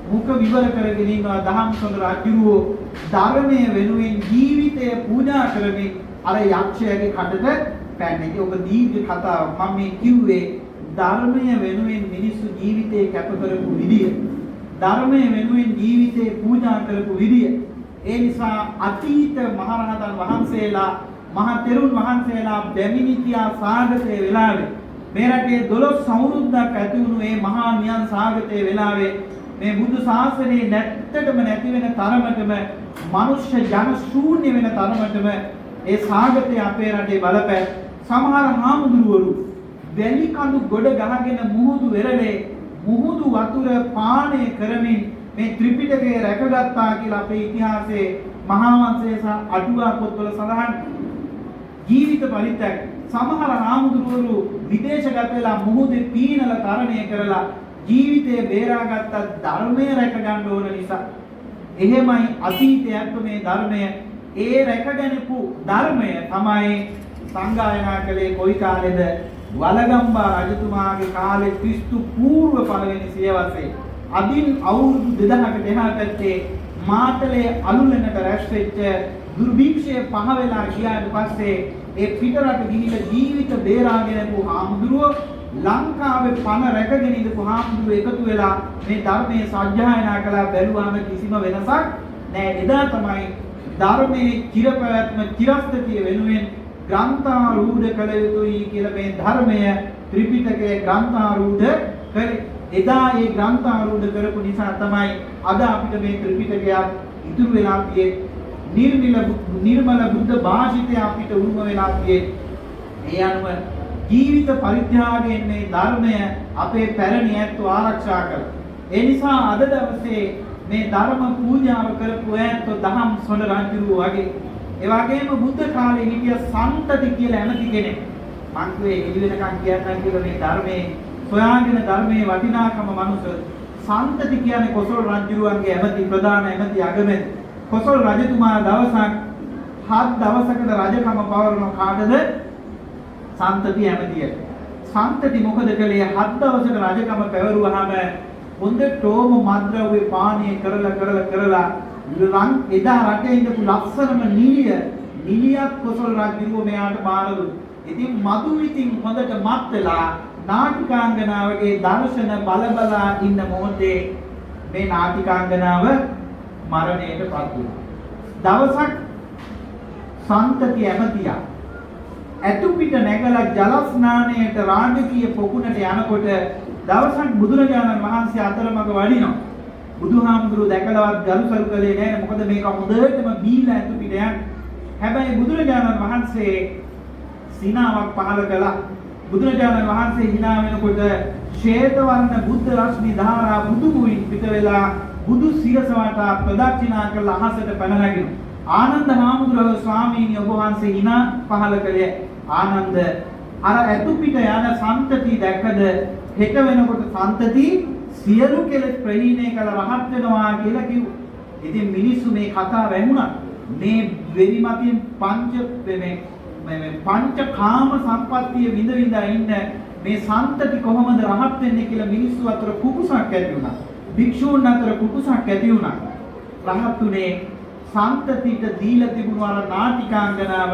මුඛ විවර කරගෙන ඉන්නවා. දහම්සොඬ රජුරෝ ධර්මයේ වෙනුවෙන් ජීවිතය පූජා කරමින් අර යක්ෂයාගේ කටට පැන්නේ. ඔබ දීර්ඝ කතාව මම මේ කිව්වේ ධර්මයේ වෙනුවෙන් මිනිස්සු ජීවිතේ කැප කරපු විදිය. ධර්මයේ වෙනුවෙන් ජීවිතේ පූජා කරපු විදිය. ඒ නිසා අතීත මහරහතන් වහන්සේලා මහ තෙරුන් වහන්සේලා බැමිණිතියා සාගතේ වෙලාවේ මේ රටේ 12 අවුරුද්දක් ඇති වුණු මේ මහා නියන් සාගතේ වෙලාවේ මේ බුදු ශාසනයේ නැත්තටම නැති වෙන තරමටම මනුෂ්‍ය ජන ශූන්‍ය වෙන තරමටම ඒ සාගතේ අපේ රටේ බලපෑ සමහර හාමුදුරුවරු වැලි කඳු ගොඩ ගහගෙන මුහුදු වෙරළේ මුහුදු වතුර පානය කරමින් මේ ත්‍රිපිටකය රැකගත්තා කියලා අපේ ඉතිහාසයේ මහා වංශයේ සහ අටුවා පොත්වල සඳහන්. ජීවිත පරිත්‍යාග. සමහර ආමුදුරු විදේශගත වෙලා මුහුදේ පීනල තරණය කරලා ජීවිතේ බේරාගත්ත ධර්මයේ රැක ගන්න ඕන නිසා. එහෙමයි අතීතයත් මේ ධර්මය ඒ රැකගැනපු ධර්මය තමයි සංගායනා කළේ කොයි කාලෙද? වලගම්බා රජතුමාගේ කාලේ ක්‍රිස්තු පූර්ව පළවෙනි සියවසේ. අදින් අවුරුදු 2000කට එහා පැත්තේ මාතලේ අලුලෙනට රැස් වෙච්ච දුර්භික්ෂය පහ වෙලා ගියාට පස්සේ ඒ පිටරට ගිහිල්ලා ජීවිත බේරාගෙන යපු හාමුදුරුවෝ ලංකාවේ පණ රැකගෙන ඉඳපු හාමුදුරුවෝ එකතු වෙලා මේ ධර්මයේ සත්‍යයනා කළා. බැලුවාම කිසිම වෙනසක් නැහැ. එදා තමයි ධර්මයේ චිරපැවැත්ම චිරස්ථිතිය වෙනුවෙන් ග්‍රන්ථාරූඪ කළ යුතුයි කියලා මේ ධර්මය ත්‍රිපිටකයේ ග්‍රන්ථාරූඪ කළේ. එදා ඒ ග්‍රන්ථාරූඪ කරපු නිසා තමයි අද අපිට මේ ත්‍රිපිටකය ඉතුරු වෙලා තියෙන්නේ. නිර්මල බුද්ධ භාෂිතය අපිට උරුම වෙලා තියෙන්නේ. ඒ අනුව ජීවිත පරිත්‍යාගයෙන් මේ ධර්මය අපේ පැරණි ඇත්තෝ ආරක්ෂා කළා. ඒ නිසා අද දවසේ මේ ධර්ම පූජාව කරපු ඇත්තෝ දහම් සොඬ රජුරු වගේ ඒ වගේම බුද්ධ කාලේ හිටිය සන්තති කියලා ඇමති කෙනෙක්. මං කිව්වේ එළි වෙනකන් කියන්නම් කියලා මේ ධර්මයේ සොයාගෙන ධර්මයේ වටිනාකම මනුෂ්‍ය සන්තති කියන්නේ කොසල් රජුරුවන්ගේ ඇමති ප්‍රධාන ඇමති අගමැති. කොසල් රජතුමා දවසක් 7 දවසකට රජකම පවරන කාටද? සන්තති ඇමතියට. සන්තති මොකද කළේ? 7 දවසක රජකම පැවරුවාම හොඳටම මද්ද්‍රව්‍ය පානය කරලා එදා රටේ ඉඳපු ලස්සනම නිලියත් කොසල් රජුව මෙයාට බාර දුන්නා. ඉතින් මදු විතින් හොඳට මත් වෙලා නාටිකාංගනාවගේ දර්ශන බලබලා ඉන්න මොහොතේ මේ නාටිකාංගනාව මරණයටපත් වුණා. දවසක් සන්තති ඇමතියා ඇතු පිට නැගලා ජල ස්නානයට රාජකීය පොකුණට යනකොට දවසක් බුදුරජාණන් වහන්සේ අතරමඟ වඩිනවා. බුදුහාමුදුරුවෝ දැකලවත් ගරුසරු කළේ නැහැ. මොකද මේක හොඳටම බීලා ඇතු පිට යන. හැබැයි බුදුරජාණන් වහන්සේ සිනාවක් පහළ කළා. බුදුරජාණන් වහන්සේ hina වෙනකොට ශ්වේත වර්ණ බුද්ධ රශ්මි ධාරා බුදු මුවින් පිට වෙලා බුදු සිරස වටා ප්‍රදක්ෂිනා කරලා අහසට පැන නැගිනවා. ආනන්ද හාමුදුරුවෝ ස්වාමීනි ඔබ වහන්සේ hina පහළ කළේ. ආනන්ද අර ඇතු පිට යන සන්තති දැක්කද? හෙට වෙනකොට සන්තති සියලු කෙලෙස් ප්‍රහීණය කළ රහත් වෙනවා කියලා කිව්වා. ඉතින් මිනිස්සු මේ කතාව ඇහුණා. මේ වෙරිමතින් පංචකාම සම්පත්තිය විඳ ඉන්න මේ සන්තති කොහොමද රහත් වෙන්නේ කියලා මිනිස්සු අතර කුකුසක් ඇති වුණා. භික්ෂූන් අතර කුකුසක් ඇති වුණා. රහත්ුනේ සන්තතිට දීලා තිබුණු අර නාටිකාංගනාව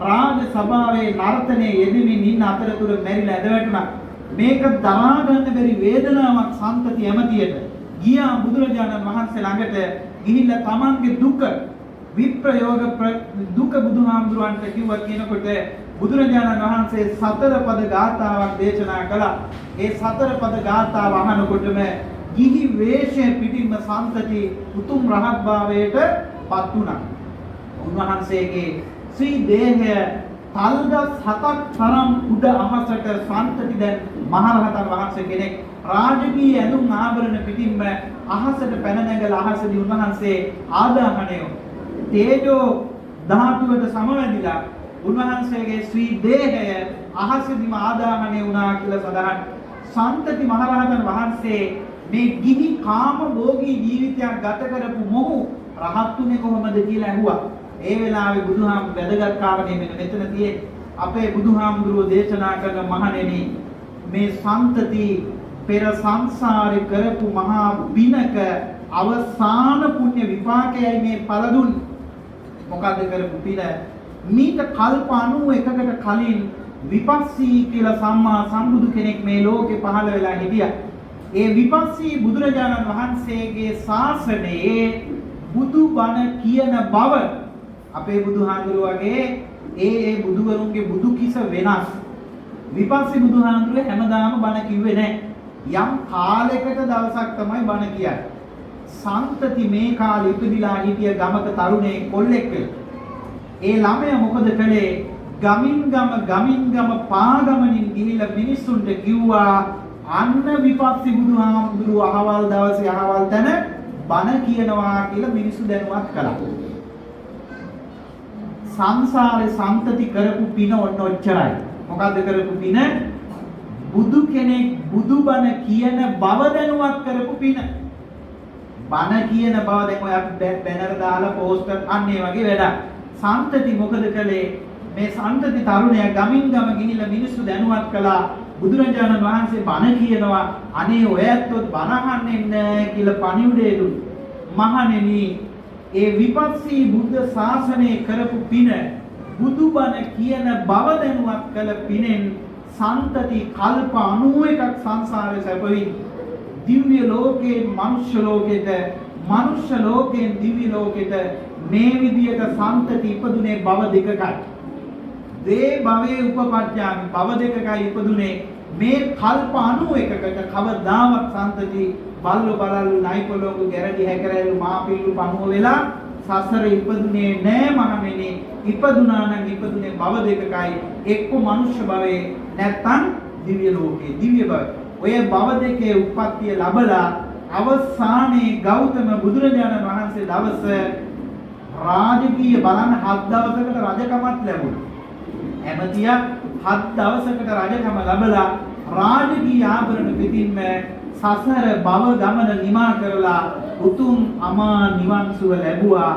රාජ සභාවේ නර්තනයේ යෙදෙමින් ඉන්න අතරතුර මැරිලා ඇද වැටුණා. මේක දරා ගන්න බැරි වේදනාවක් සන්තති ඇමතියට. ගියා බුදුරජාණන් වහන්සේ ළඟට ගිහිල්ලා තමන්ගේ දුක විප්‍රයෝග දුක බුදුහාමුදුරන්ට කිව්වා කියනකොට බුදුරජාණන් වහන්සේ 4 පද ගාථාවක් දේශනා කළා. ඒ 4 පද ගාථාව අහනකොටම ගිහි වේශය පිටින්ම සන්තති උතුම් රහත් භාවයට පත් වුණා. උන්වහන්සේගේ ශ්‍රී දේහය තල්ගස් 7ක් තරම් උඩ අහසට සන්තති දැන් මහරහතන් වහන්සේ කෙනෙක් රාජකීය ඇඳුම් ආභරණ පිටින්ම අහසට පැන නැගලා අහසදී උන්වහන්සේ ආදාහණය තේජෝ ධාතුවට සමවැදිලා උන්වහන්සේගේ ශ්‍රී දේහය අහසදීම ආදාහණය වුණා කියලා සඳහන්. සන්තති මහරහතන් වහන්සේ මේ ගිහි කාම භෝගී ජීවිතයක් ගත කරපු මොහු රහත්ුනේ කොහොමද කියලා ඇහුවා. ඒ වෙලාවේ බුදුහාම වැදගත් කාරණේ මෙතන තියෙන්නේ. අපේ බුදුහාමුදුරුවෝ දේශනා කරන මහණෙනි මේ සන්තති පෙර සංසාරේ කරපු මහා විනක අවසාන පුණ්‍ය විපාකයයි මේ පළ දුන්නේ. මොකද කරපු පින මීට කල්ප 91කට කලින් විපස්සී කියලා සම්මා සම්බුදු කෙනෙක් මේ ලෝකේ පහළ වෙලා හිටියා. ඒ විපස්සී බුදුරජාණන් වහන්සේගේ ශාසනයේ බුදු බණ කියන බව අපේ බුදුහාමුදුරුවෝගේ ඒ බුදුවරුන්ගේ බුදු කිස වෙනස්. විපස්සී බුදුහාමුදුරුවෝ හැමදාම බණ කිව්වේ නැහැ. යම් කාලයකට දවසක් තමයි බණ කියන්නේ. සන්තති මේ කාලේ ඉපදිලා හිටිය ගමක තරුණේ කොල්ලෙක් වෙලා. ඒ ළමයා මොකද කළේ? ගමින් ගම පාගමනින් ගිහිල්ලා මිනිස්සුන්ට කිව්වා අන්න විපස්සී බුදුහාමුදුරුවෝ අහවල් දවසේ අහවල් තැන බණ කියනවා කියලා මිනිස්සු දැනුවත් කළා. සංසාරේ සම්තති කරපු පින ඔන්න ඔච්චරයි. මොකද්ද කරපු පින? බුදු කෙනෙක් බුදුබණ කියන බව දැනුවත් කරපු පින. බණ කියන බව දැන් ඔය බැනර් දාලා පෝස්ටර් අන්නේ වගේ වැඩක්. සම්තති මොකද කළේ? මේ සම්තති තරුණයා ගමින් ගම ගිහිල්ලා මිනිස්සු දැනුවත් කළා. බුදුරජාණන් වහන්සේ බණ කියනවා. අනේ ඔය ඇත්තොත් බණ අහන්නේ නැහැ කියලා පණිවිඩය දුන්නා. මහණෙනි, ඒ විපස්සී බුද්ධ ශාසනය කරපු පින බුදුබණ කියන බව දැනුවත් කළ පිනෙන් සම්තති කල්ප 91ක් සංසාරේ සැපවින් දිව්‍ය ලෝකේ මනුෂ්‍ය ලෝකෙට මනුෂ්‍ය ලෝකෙන් දිව්‍ය ලෝකෙට මේ විදියට සම්තති ඉපදුනේ භව දෙකකයි. දේ භවයේ උපපත්‍යාමි භව දෙකකයි ඉපදුනේ. මේ කල්ප 91කට කවදාවත් සම්තති බල්ලු බලල්ලු නයිපොලොංගු ගැරඩි හැකරැල්ලු මාපිල්ලු පණුව වෙලා සසර ඉපදුනේ නෑ මහණෙනි. ඉපදුනා නම් ඉපදුනේ භව දෙකකයි. එක්ක මනුෂ්‍ය භවයේ නැත්තම් දිව්‍ය ලෝකේ දිව්‍ය භවය. ඔය භව දෙකේ උප්පත්තිය ලැබලා අවසානයේ ගෞතම බුදුරජාණන් වහන්සේ දවස රාජකීය බලන්න 7 දවසකට රජකමත් ලැබුණා. එමෙතිය 7 දවසකට රජකම ලැබලා රාජකීය ආභරණ පිටින්ම සසර භව ගමන නිමා කරලා උතුම් අමා නිවන් සුව ලැබුවා.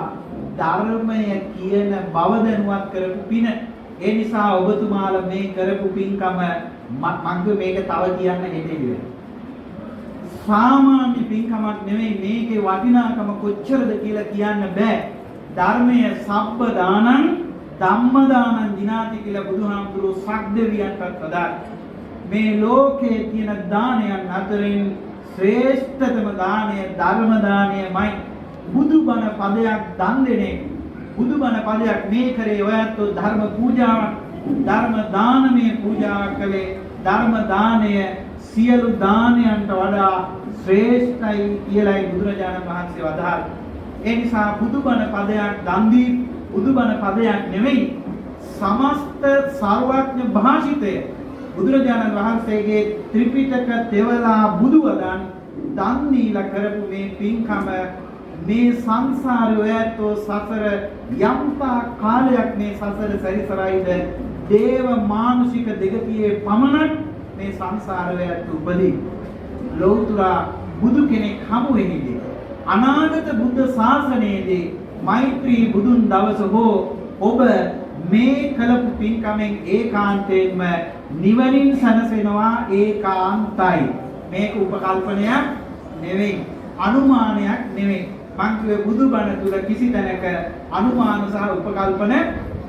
ධර්මය කියන බව දැනුවත් කරපු පින. ඒ නිසා ඔබතුමාලා මේ කරපු පින්කම මම මේක තව කියන්න හිතෙන්නේ. සාමාන්‍ය පින්කමක් නෙවෙයි, මේකේ වටිනාකම කොච්චරද කියලා කියන්න බෑ. ධර්මයේ සබ්බ දානං ධම්ම දානං දිනාති කියලා බුදුහාමුදුරුවෝ සක්දෙවියන්ටත් වදා. මේ ලෝකයේ තියෙන දානයන් අතරින් ශ්‍රේෂ්ඨතම දානය ධර්ම දානයමයි. බුදුබණ පදයක් දන් දෙන්නේ. බුදුබණ පදයක් මේ කරේ ඔයත් ධර්ම පූජාවක්, ධර්ම දානමය පූජාවක් කළේ. ධර්ම දානය සියලු දානයන්ට වඩා ශ්‍රේෂ්ඨයි කියලායි බුදුරජාණන් වහන්සේ වදාළා. ඒ නිසා බුදුබණ පදයක් දන් දී බුදුබණ පදයක් නෙවෙයි, සමස්ත සර්වඥ භාෂිතය බුදුරජාණන් වහන්සේගේ ත්‍රිපිටක තෙවලා බුදුවදන් දන් දීලා කරපු මේ පින්කම මේ සංසාරේ ඔයත්ෝ සසර යම්තා කාලයක් මේ සසර සැරිසරයිද දේව මානුෂික දෙගතියේ පමණක් මේ සංසාරයේ උපදී ලෞතුරා බුදු කෙනෙක් හමු වෙන්නේ. අනාගත බුද්ධ ශාසනයේදී මෛත්‍රී බුදුන් දවස හෝ ඔබ මේ කලපු පින්කමෙන් ඒකාන්තයෙන්ම නිවනින් සැනසෙනවා. ඒකාන්තයි. මේක උපකල්පනයක් නෙවෙයි, අනුමානයක් නෙවෙයි. මං කිව්වේ බුදුබණ තුල කිසි තැනක අනුමාන සහ උපකල්පන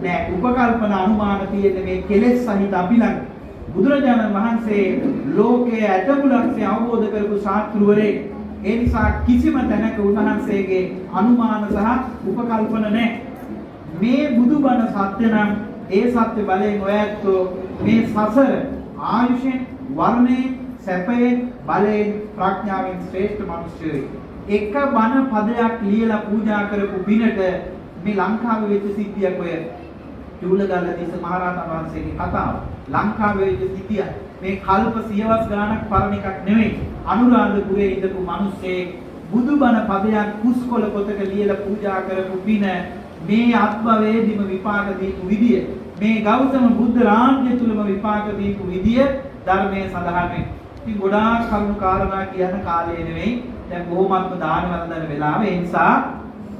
නෑ. උපකල්පන අනුමාන තියෙන්නේ මේ කෙලෙස් සහිත අපි ළඟ. බුදුරජාණන් වහන්සේ ලෝකයේ ඇතමුලක්ෂය අවබෝධ කරපු ශාස්ත්‍රවරේ. ඒ නිසා කිසිම තැනක උන්වහන්සේගේ අනුමාන සහ උපකල්පන නැහැ. මේ බුදුබණ සත්‍ය නම් ඒ සත්‍ය බලයෙන් ඔයත්ෝ මේ සසර ආයුෂෙන් වර්ණයෙන් සැපයෙන් බලයෙන් ප්‍රඥාවෙන් ශ්‍රේෂ්ඨ මිනිස්සුයි. එක බණ පදයක් ලියලා පූජා කරපු පිනට මේ ලංකාවේ වෙච්ච සිද්ධියක් ඔය චූලගල්ලදීස මහරහතන් වහන්සේගේ කතාව. ලංකාවේ වෙච්ච සිද්ධිය. මේ කල්ප සියවස් ගාණක් පරණ එකක් නෙවෙයි. අනුරාධපුරයේ ඉඳපු මිනිස්සේ බුදුබණ පදයක් කුස්කොළ පොතක ලියලා පූජා කරපු පින මේ ආත්මවේදීම විපාක දීපු විදිය, මේ ගෞතම බුද්ධ රාජ්‍ය තුලම විපාක දීපු විදිය ධර්මයේ සඳහන් වෙනවා. ඉතින් ගොඩාක් කරුණු කාරණා කියන කාලය නෙවෙයි. දැන් බොහොමත්ම දාන වන්දන වෙලාව. ඒ නිසා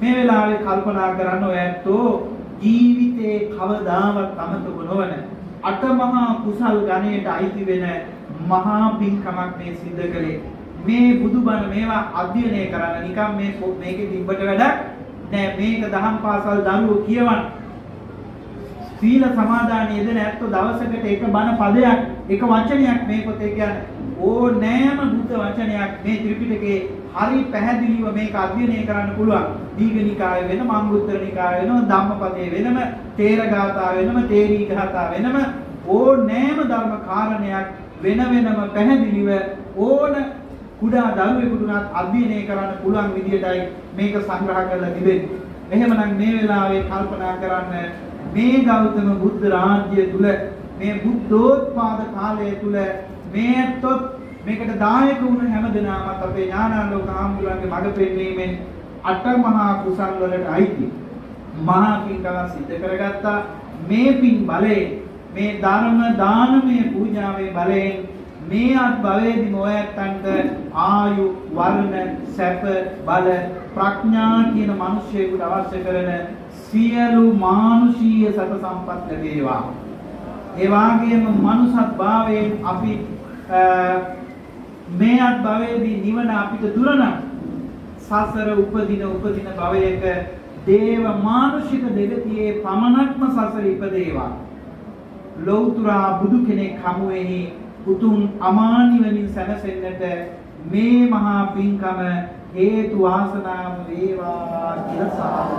මේ වෙලාවේ කල්පනා කරන්න ඔයත්ෝ ජීවිතේ කවදාවත් අමතක නොවන අටමහා කුසල් ගණයට අයිති වෙන මහා පින්කමක් මේ සිද්ධ කළේ. මේ බුදුබණ මේවා අධ්‍යයනය කරන්න නිකම් මේකේ තිබ්බට වැඩක් නෑ. මේක දහම් පාසල් දරුවෝ කියවන්න. සීල සමාදාන යෙදෙන ඇත්තෝ දවසකට එක බණ පදයක්, එක වචනයක් මේ පොතේ කියන්නේ ඕනෑම බුද්ධ වචනයක් මේ ත්‍රිපිටකේ හරි පැහැදිලිව මේක අධ්‍යයනය කරන්න පුළුවන්. දීඝනිකාය වෙනම, අංගුත්තර නිකාය වෙනම, ධම්මපදයේ වෙනම, තේරගාථා වෙනම, තේරී ගාථා වෙනම ඕනෑම ධර්ම කාරණයක් වෙන වෙනම පැහැදිලිව ඕන කුඩා දරුවෙකුට උනත් අධ්‍යයනය කරන්න පුළුවන් විදිහටයි මේක සංග්‍රහ කරලා තිබෙන්නේ. එහෙමනම් මේ වෙලාවේ කල්පනා කරන්න මේ ගෞතම බුද්ධ රාජ්‍ය තුල මේ බුද්ධෝත්පාද කාලය තුල මේ ඇත්තොත් මේකට දායක වුණ හැමදෙනාම අපේ ඥානාලෝක ආම්බුලන්ගේ මඟ පෙන්වීමෙන් අටමහා කුසල් වලට අයිති. මහා පින්කම සිද්ධ කරගත්තා. මේ පින් බලයෙන් මේ ධර්ම දානමය පූජාවේ බලයෙන් මේ අත් භවයේදී ඔයයන්ට ආයු වර්ණ සැප බල ප්‍රඥා කියන මිනිස්සෙකුට අවශ්‍ය කරන සියලු මානුෂීය සැප සම්පත් ලැබේවා. ඒ වගේම මනුසත් භාවයෙන් අපි මේ අත් භවයේදී නිවන අපිට දුරන සසර උපදින භවයක දේව මානුෂික දෙගතියේ පමණක්ම සසර ඉපදේවා. ලෞතුරා බුදු කෙනෙක් හමුවෙහි උතුම් අමානිවලින් සැනසෙන්නට මේ මහා පින්කම හේතු වාසනාව වේවා කියලා සාදු